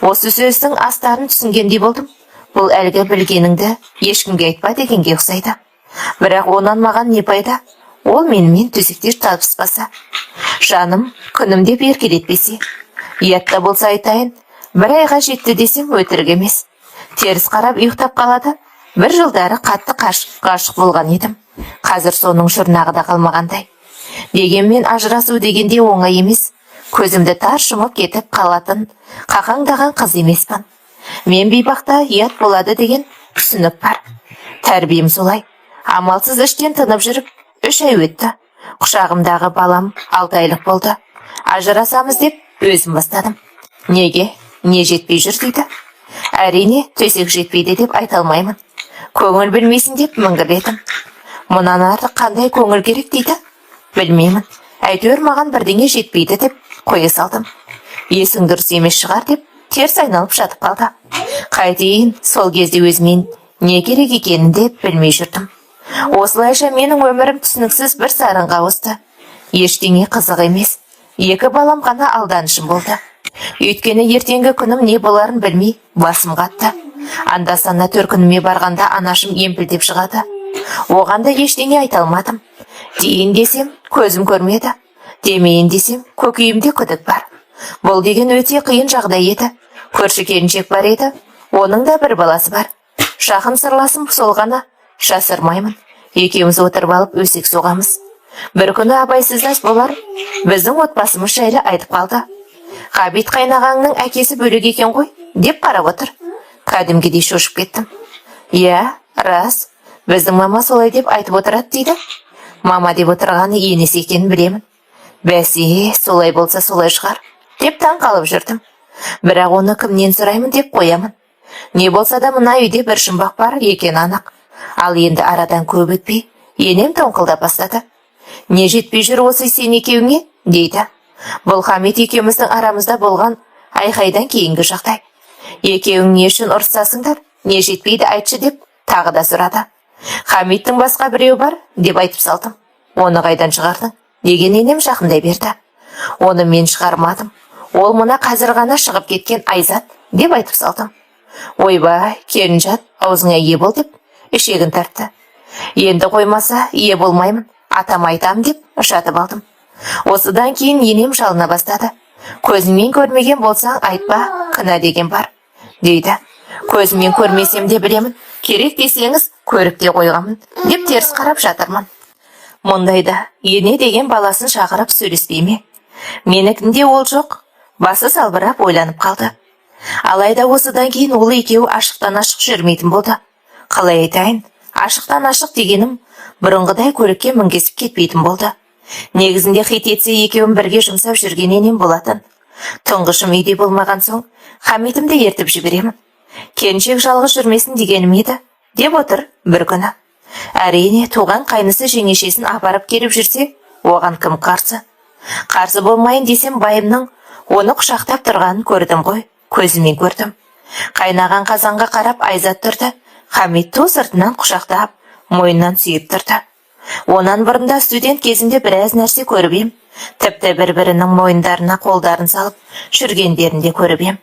Осы сөздің астарын түсінгендей болдым. Бұл әлгі білгеніңді ешкімге айтпа дегенге ұқсайды. Бірақ онан маған не пайда? Ол менімен төсектер табыспаса, жаным күнім деп еркелетпесе. Ұятта болса айтайын, 1 айға жетті десем өтірік емес. Теріс қарап ұйықтап қалады. 1 жылдары қатты ғашық болған едім. Қазір соның шұрнағы да қалмағандай. Дегенмен ажырасу дегенде оңай емес. Көзімді тарс жұмып кетіп қалатын қақаңдаған қыз емеспін. Мен бейбақта ұят болады деген түсінік бар. Тәрбием солай. Амалсыз іштен тынып жүріп 3 ай өтті. Құшағымдағы балам 6 айлық болды. Ажырасамыз деп өзім бастадым. Неге? Не жетпей жүр дейді. Әрине, төсек жетпейді деп айта алмаймын. Көңіл білмейсің деп міңгірледім. Мұнан артық қандай көңіл керек дейді? Білмеймін. Әйтеуір маған бірдеңе жетпейді деп қоя салдым. Есің дұрыс емес шығар деп теріс айналып жатып қалды. Қайтейін, сол кезде өзімен не керек екенін де білмей жүрдім. Осылайша менің өмірім түсініксіз бір сарынға ауысты. Ештеңе қызық емес. 2 балам ғана алданышым болды. Өйткені ертеңгі күнім не боларын білмей басым қатты. Анда-санда төркініме барғанда анашым емпілдеп шығады. Оған да ештеңе айта алмадым. Дейін десем, көзім көрмеді. Демейін десем, көкейімде күдік бар. Бұл деген өте қиын жағдай еді. Көрші келіншек бар еді. Оның да 1 баласы бар. Жақын сырласым сол ғана, жасырмаймын. Екеуміз отырып алып өсек соғамыз. Бір күні абайсыздас болар, біздің отбасымыз жайлы айтып қалды. Ғабит қайнағаңның әкесі бөлек екен ғой, деп қарап отыр. Кәдімгідей шошып кеттім. Иә, рас, біздің мама солай деп айтып отырады дейді. Мама деп отырғаны енесі екенін білемін. Бәсе, солай болса солай шығар, деп таң қалып жүрдім. Бірақ оны кімнен сұраймын деп қоямын. Не болса да мына үйде бір жұмбақ бар екен анық. Ал енді арадан көп өтпей, енем тоңқылдап бастады. Не жетпей жүр осы сен екеуіңе, дейді. Бұл Хамит екеуміздің арамызда болған айқайдан кейінгі жағдай. Екеуің не үшін ұрсасыңдар, не жетпейді айтшы деп тағы да сұрады. Хамиттің басқа біреу бар деп айтып салдым. Оны қайдан шығардың? Деген енем жақындай берді. Оны мен шығармадым. Ол мұна қазір ғана шығып кеткен Айзат деп айтып салдым. Ойбай, келінжат, аузыңа ие бол деп ішегін тартты. Енді қоймаса ие болмаймын, атам айтам деп жатып алдым. Осыдан кейін енем жалына бастады. Көзіңмен көрмеген болсаң айтпа, кінә деген бар, дейді. Көзіммен көрмесем де білемін, керек десеңіз көріп те қойғамын деп теріс қарап жатырмын. Мұндайда ене деген баласын шақырып сөйлеспей ме? Менікінде ол жоқ. Басы салбырап ойланып қалды. Алайда осыдан кейін ол екеуі ашықтан ашық жүрмейтін болды. Қалай айтайын, ашықтан ашық дегенім бұрынғыдай көлікке мінгесіп кетпейтін болды. Негізінде хит етсе екеуін бірге жұмсап жүрген енем болатын. Тұңғышым үйде болмаған соң Хамитімді ертіп жіберемін. Келіншек жалғыз жүрмесін дегенім еді, деп отыр бір күні. Әрине, туған қайнысы жеңешесін апарып келіп жүрсе, оған кім қарсы? Қарсы болмайын десем, байымның оны құшақтап тұрғанын көрдім ғой, көзімен көрдім. Қайнаған қазанға қарап Айзат тұрды. Хамит ту сыртынан құшақтап, мойнынан сүйіп тұрды. Онан бұрында студент кезімде біраз нәрсе көріп ем. Тіпті бір-бірінің мойындарына қолдарын салып жүргендерін де көріп ем.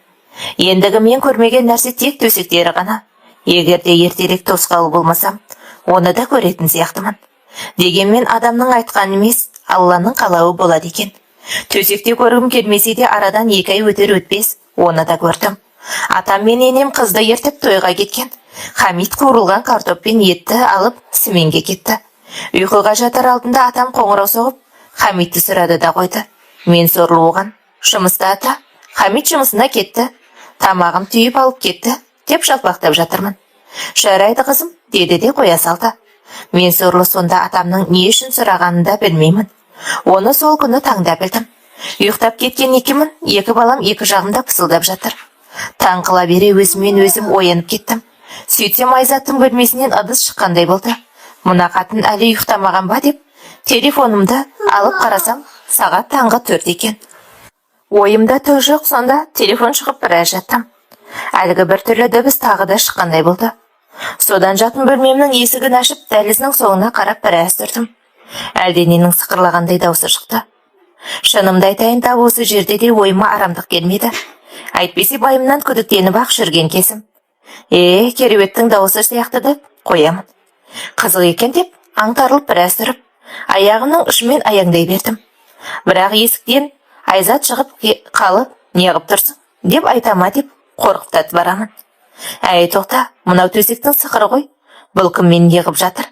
Ендігі мен көрмеген нәрсе тек төсектері ғана. Егерде ертерек тосқалы болмасам, оны да көретін сияқтымын. Дегенмен адамның айтқаны емес, Алланың қалауы болады екен. Төсекте көргім келмесе де арадан 2 ай өтер өтпес, оны да көрдім. Атам мен енем қызды ертіп тойға кеткен. Хамит қуырылған картоп пен етті алып сменге кетті. Ұйқыға жатар алдында атам қоңырау соғып, Хамитті сұрады да қойды. Мен сорлы оған. Жұмыста ата. Хамит жұмысына кетті. Тамағым түйіп алып кетті, деп жалпақтап жатырмын. Жарайды қызым, деді де қоя салды. Мен сорлы сонда атамның не үшін сұрағанын да білмеймін. Оны сол күні таңда білдім. Ұйықтап кеткен екемін, 2 балам 2 жағымда пысылдап жатыр. Таң қыла бере өзімен өзім оянып кеттім. Сөйтсем Айзаттың бөлмесінен ыдыс шыққандай болды. Мына қатын әлі ұйықтамаған ба деп, телефонымды алып қарасам, сағат таңғы 4 екен. Ойымда түк жоқ, сонда телефон шығып біраз жаттым. Әлгі бір түрлі дыбыс тағы да шыққандай болды. Содан жатын бөлмемнің есігін ашып, дәліздің соңына қарап біраз тұрдым. Әлдененің сықырлағандай даусы шықты. Шынымды айтайын, тап осы жерде де ойыма арамдық келмеді. Әйтпесе байымнан күдіктеніп ақ жүрген кезім. Кереуеттің дауысы сияқты деп қоямын. Қызық екен деп аңтарылып біраз тұрып, аяғымның ұшымен аяңдай бердім. Бірақ есіктен Айзат шығып қалып, неғып тұрсың деп айтама деп қорқыптатып барамын. Әй тоқта, мынау төсектің сықыры ғой, бұл кіммен неғып жатыр?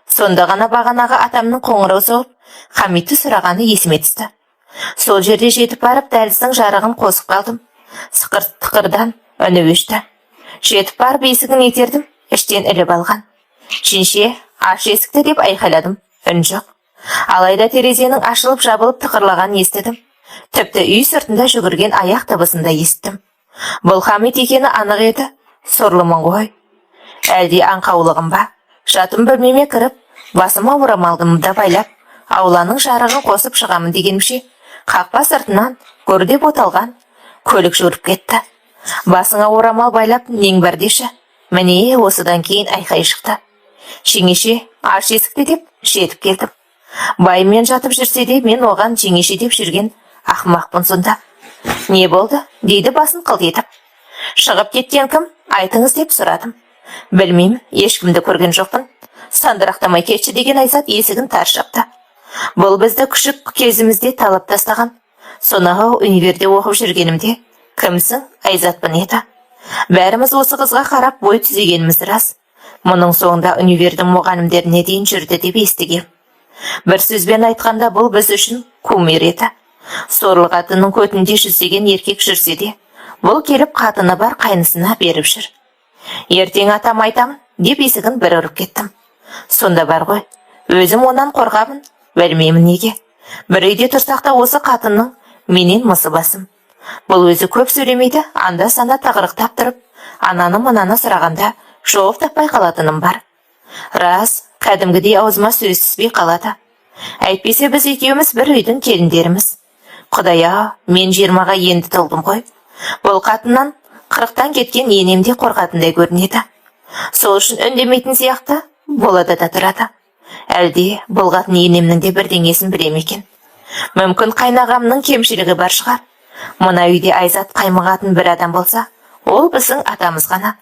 Сонда ғана бағанағы атамның қоңырау соғып, Хамитті сұрағаны есіме түсті. Сол жерде жетіп барып, дәліздің жарығын қосып қалдым. Сықыр-тықырдан үні өшті. Жетіп барып есігін итердім, іштен іліп алған. Жеңше, аш есікті деп айқайладым, үн жоқ. Алайда терезенің ашылып жабылып тықырлағанын естідім. Тіпті үй сыртында жүгірген аяқ дыбысын да естідім. Бұл Хамит екені анық еді. Сорлымын ғой. Әлде аңқаулығым ба? Жатым бөлмеме кіріп, басыма орамалдымды байлап, ауланың жарығын қосып шығамын дегенімше, қақпа сыртынан көрдеп оталған көлік жүріп кетті. Басыңа орамал байлап, нең бар деші. Міне осыдан кейін айқай шықты. Жеңеше, аш есікті деп жетіп келдім. Байымен жатып жүрсе де, мен оған жеңеше деп жүрген ақымақпын сонда. Не болды? Дейді басын қылтитып. Шығып кеткен кім? Айтыңыз деп сұрадым. Білмеймін, ешкімді көрген жоқпын. Сандырақтамай кетші деген Айзат есігін тарс жапты. Бұл бізді күшік кезімізде талап тастаған. Сонағы универде оқып жүргенімде, кімсің? Айзатпын еді. Бәріміз осы қызға қарап бой түзегеніміз рас. Мұның соңында универдің мұғалімдеріне дейін жүрді деп естігем. Бір сөзбен айтқанда бұл біз үшін кумир еді. Сорлы қатынның көтінде жүздеген еркек жүрсе де, бұл келіп қатыны бар қайнысына беріп жүр. Ертең атам айтамын деп есігін бір ұрып кеттім. Сонда бар ғой, өзім онан қорғамын, білмеймін неге. Бір үйде тұрсақ та осы қатынның менен мысы басым. Бұл өзі көп сөйлемейді, анда-санда тығырықтап тұрып, ананы-мынаны сұрағанда жауап таппай қалатыным бар. Рас, кәдімгідей аузыма сөз түспей қалады. Әйтпесе біз екеуміз бір үйдің келіндеріміз. Құдая, мен 20-ға енді толдым ғой. Бұл қатыннан 40-тан кеткен енемде қорқатындай көрінеді. Сол үшін үндемейтін сияқты болады да тұрады. Әлде бұл қатын енемнің де бірдеңесін білем екен. Мүмкін қайнағамның кемшілігі бар шығар. Мына үйде Айзат қаймығатын бір адам болса, ол біздің атамыз ғана.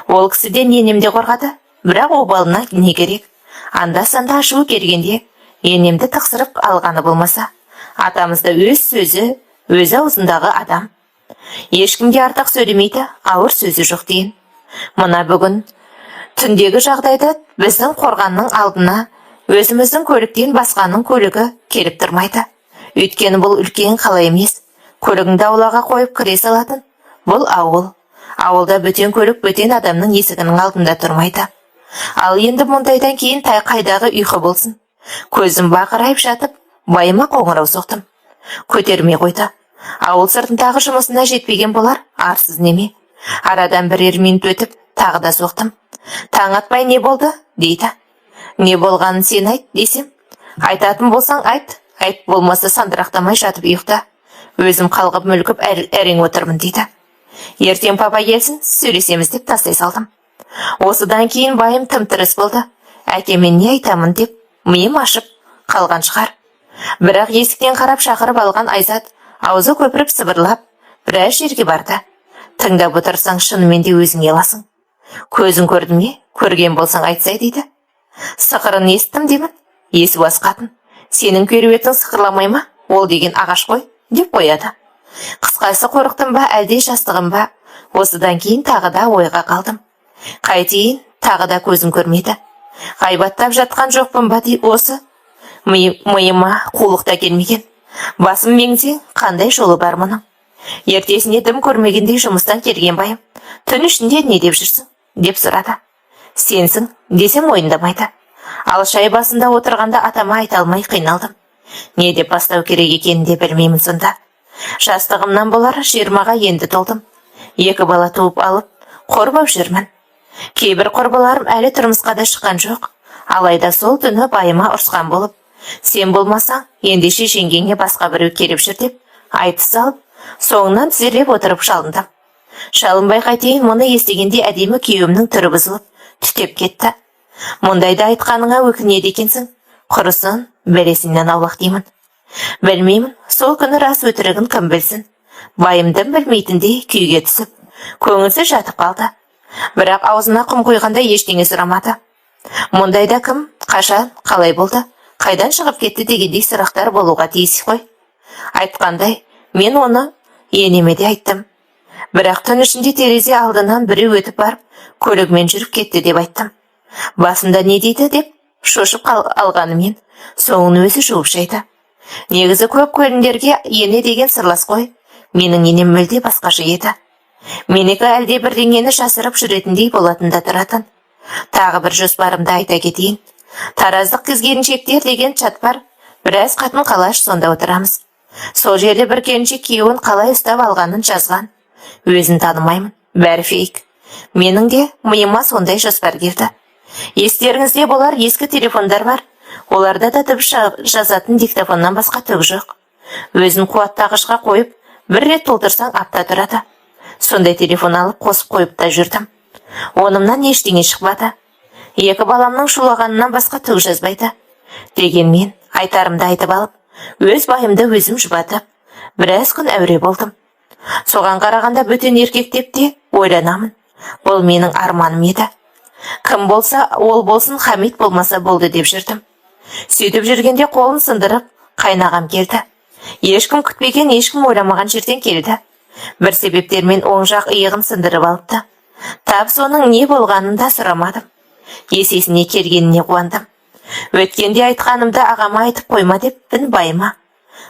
Ол кісіден енемде қорқады, бірақ обалына не керек? Анда-санда ашу келгенде енемді тықсырып алғаны болмаса, атамызда өз сөзі, өз аузындағы адам. Ешкімге артық сөйлемейді, ауыр сөзі жоқ дейін. Мына бүгін түндегі жағдайда біздің қорғанның алдына Өзіміздің көліктен басқаның көлігі келіп тұрмайды. Өйткені бұл үлкен қала емес. Көлігіңді аулаға қойып кіре салатын. Бұл ауыл. Ауылда бөтен көлік бөтен адамның есігінің алдында тұрмайды. Ал енді мұндайдан кейін қайдағы ұйқы болсын. Көзім бақырайып жатып, байыма қоңырау соқтым. Көтермей қойды. Ауыл сыртындағы жұмысына жетпеген болар, арсыз неме. Арадан бірер минут өтіп, тағы да соқтым. Таң атпай не болды, дейді. Не болғанын сен айт, десем. Айтатын болсаң айт болмаса сандырақтамай жатып ұйықта. Өзім қалғып мүлкіп әрең отырмын, дейді. Ертең папа келсін, сөйлесеміз деп тастай салдым. Осыдан кейін байым тым-тырыс болды. Әкеме не айтамын деп, миым ашып қалған шығар. Бірақ есіктен қарап шақырып алған Айзат аузы көпіріп сыбырлап, біраз жерге барды. Тыңдап отырсаң шынымен де өзің еласың. Көзің көрді ме? Көрген болсаң айтсай, дейді. Сықырын естім деймін. Есі басқатын. Сенің кереуетің сықырламай ма? Ол деген ағаш қой, деп қояды. Қысқасы қорықтым ба, әлде жастығым ба? Осыдан кейін тағы да ойға қалдым. Қайтейін, тағы да көзім көрмеді. Ғайбаттап жатқан жоқпын ба дей осы. Миыма қулықта келмеген. Басым меңзең, қандай жолы бар мұның? Ертесіне дым көрмегендей жұмыстан келген байым. Түн ішінде не деп жүрсің? Деп сұрады. Сенсің, десем ойындамайды. Ал шай басында отырғанда атама айта алмай қиналдым. Не деп бастау керек екенін де білмеймін сонда. Жастығымнан болар 20-ға енді толдым. 2 бала туып алып, қорбап жүрмін. Кейбір құрбыларым әлі тұрмысқа да шыққан жоқ. Алайда сол түні байыма ұрысқан болып, сен болмасаң, ендеше жеңгеңе басқа біреу келіп жүр деп айтыс алып, соңынан тізерлеп отырып шалындым. Шалынбай қайтейін, мұны естігенде әдемі күйеуімнің түрі бұзылып, түтеп кетті. Мұндайда айтқаныңа өкінеді екенсің. Құрысын, бәлесінен аулақ деймін. Білмеймін, сол күні рас өтірігін кім білсін. Байымдың білмейтіндей күйге түсіп, көңілсіз жатып қалды. Бірақ аузына құм қойғанда ештеңе сұрамады. Мұндайда кім, қашан, қалай болды, қайдан шығып кетті дегендей сұрақтар болуға тиіс қой. Айтқандай, мен оны енеме де айттым. Бірақ түн ішінде терезе алдынан біреу өтіп барып, көлігімен жүріп кетті деп айттым. Басында не дейді деп шошып алғанымен, соңын өзі жуып шайды. Негізі көп келіндерге ене деген сырлас қой. Менің енем мүлде басқаша еді. Менікі әлде бірдеңені жасырып жүретіндей болатында тұратын. Тағы бір жоспарымды айта кетейін. Тараздық қыз-келіншектер деген чат бар. Біраз қатын-қалаш сонда отырамыз. Сол жерде бір келіншек күйеуін қалай ұстап алғанын жазған. Өзін танымаймын, бәрі фейк. Менің де миыма сондай жоспар келді. Естеріңізде болар, ескі телефондар бар. Оларда да дыбыс жазатын диктофоннан басқа түк жоқ. Өзін қуаттағышқа қойып, бір рет толтырсаң апта тұрады. Сондай телефон алып қосып қойып та жүрдім. Онымнан ештеңе шықпады. 2 баламның шулағанынан басқа түк жазбайды. Дегенмен айтарымды айтып алып, өз байымды өзім жұбатып, біраз күн әуре болдым. Соған қарағанда бөтен еркек деп те ойланамын. Бұл менің арманым еді. Кім болса, ол болсын, Хамит болмаса болды деп жүрдім. Сөйтіп жүргенде қолын сындырып, қайнағам келді. Ешкім күтпеген, ешкім ойламаған жерден келді. Бір себептермен оң жақ иығын сындырып алыпты. Тап соның не болғанын да сұрамадым. Есесіне келгеніне қуандым. Өткенде айтқанымды ағама айтып қойма деп байыма.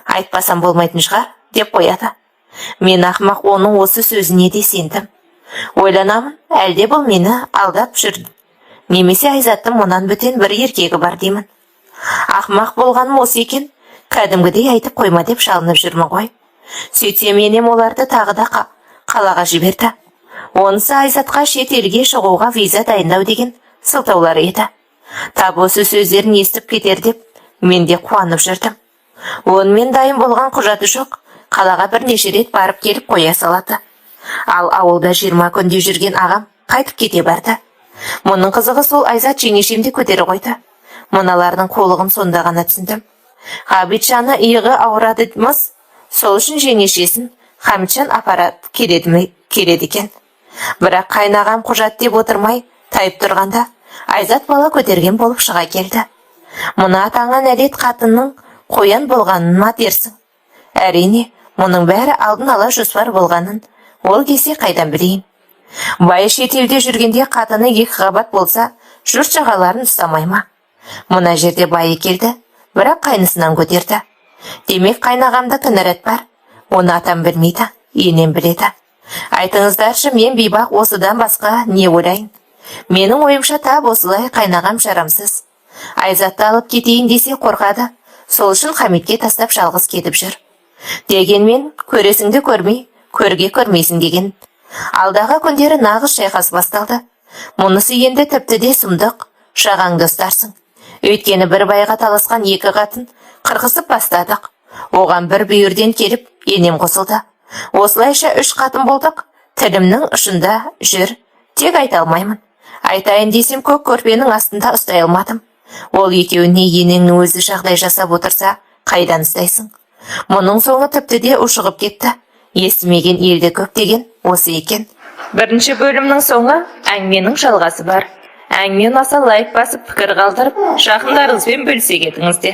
Айтпасам болмайтын шығар, деп қояды. Мен ақымақ оның осы сөзіне де сендім. Ойланамын, әлде бұл мені алдап жүр. Немесе Айзаттың мұнан бөтен бір еркегі бар деймін. Ақымақ болғаным осы екен, кәдімгідей айтып қойма деп шалынып жүрмін ғой. Сөйтсем енем оларды тағы да қалаға жіберді. Онысы Айзатқа шет елге шығуға виза дайындау деген сылтаулары еді. Тап осы сөздерін естіп кетер деп, мен де қуанып жүрдім. Онымен дайын болған құжаты жоқ, қалаға бірнеше рет барып келіп қоя салады. Ал ауылда 20 күнде жүрген ағам қайтып кете барды. Мұның қызығы сол Айзат жеңешемді көтері қойды. Мыналардың қолығын сонда ғана түсіндім. Ғабитжаны иығы ауырадымыз, сол үшін жеңешесін Хамитжан апарат келеді екен. Бірақ қайнағам құжат деп отырмай, тайып тұрғанда, Айзат бала көтерген болып шыға келді. Мұны атаңа нәлет қатынның қоян болғанына дерсің. Әрине, мұның бәрі алдын ала жоспар болғанын ол кесе қайдан білейін. Бай шетелде жүргенде қатыны 2 қабат болса, жұрт жағаларын ұстамай ма? Мына жерде байы келді, бірақ қайнысынан көтерді. Демек қайнағамда кінәрат бар. Оны атам білмейді, енем біледі. Айтыңыздаршы, мен бейбақ осыдан басқа не ойлайын? Менің ойымша тап осылай қайнағам жарамсыз. Айзатты алып кетейін десе қорқады. Сол үшін Хамитке тастап жалғыз кетіп жүр. Дегенмен, көресіңді көрмей, көрге көрмейсің деген. Алдағы күндері нағыз шайқас басталды. Мұнысы енді тіпті де сұмдық, шағаң достарсың. Өйткені бір байға таласқан екі қатын қырқысып бастадық. Оған бір бүйірден келіп, енем қосылды. Осылайша 3 қатын болдық. Тілімнің ұшында жүр, тек айта алмаймын. Айтайын десем көк көрпенің астында ұстай алмадым. Ол екеуіне енеңнің өзі жағдай жасап отырса, қайдан ұстайсың? Мұның соңы тіпті де ушығып кетті. Естімеген елде көп деген осы екен. Бірінші бөлімнің соңы әңгіменің жалғасы бар. Әңгіме ұнаса лайк басып, пікір қалдырып, жақындарыңызбен бөлісе кетіңіздер.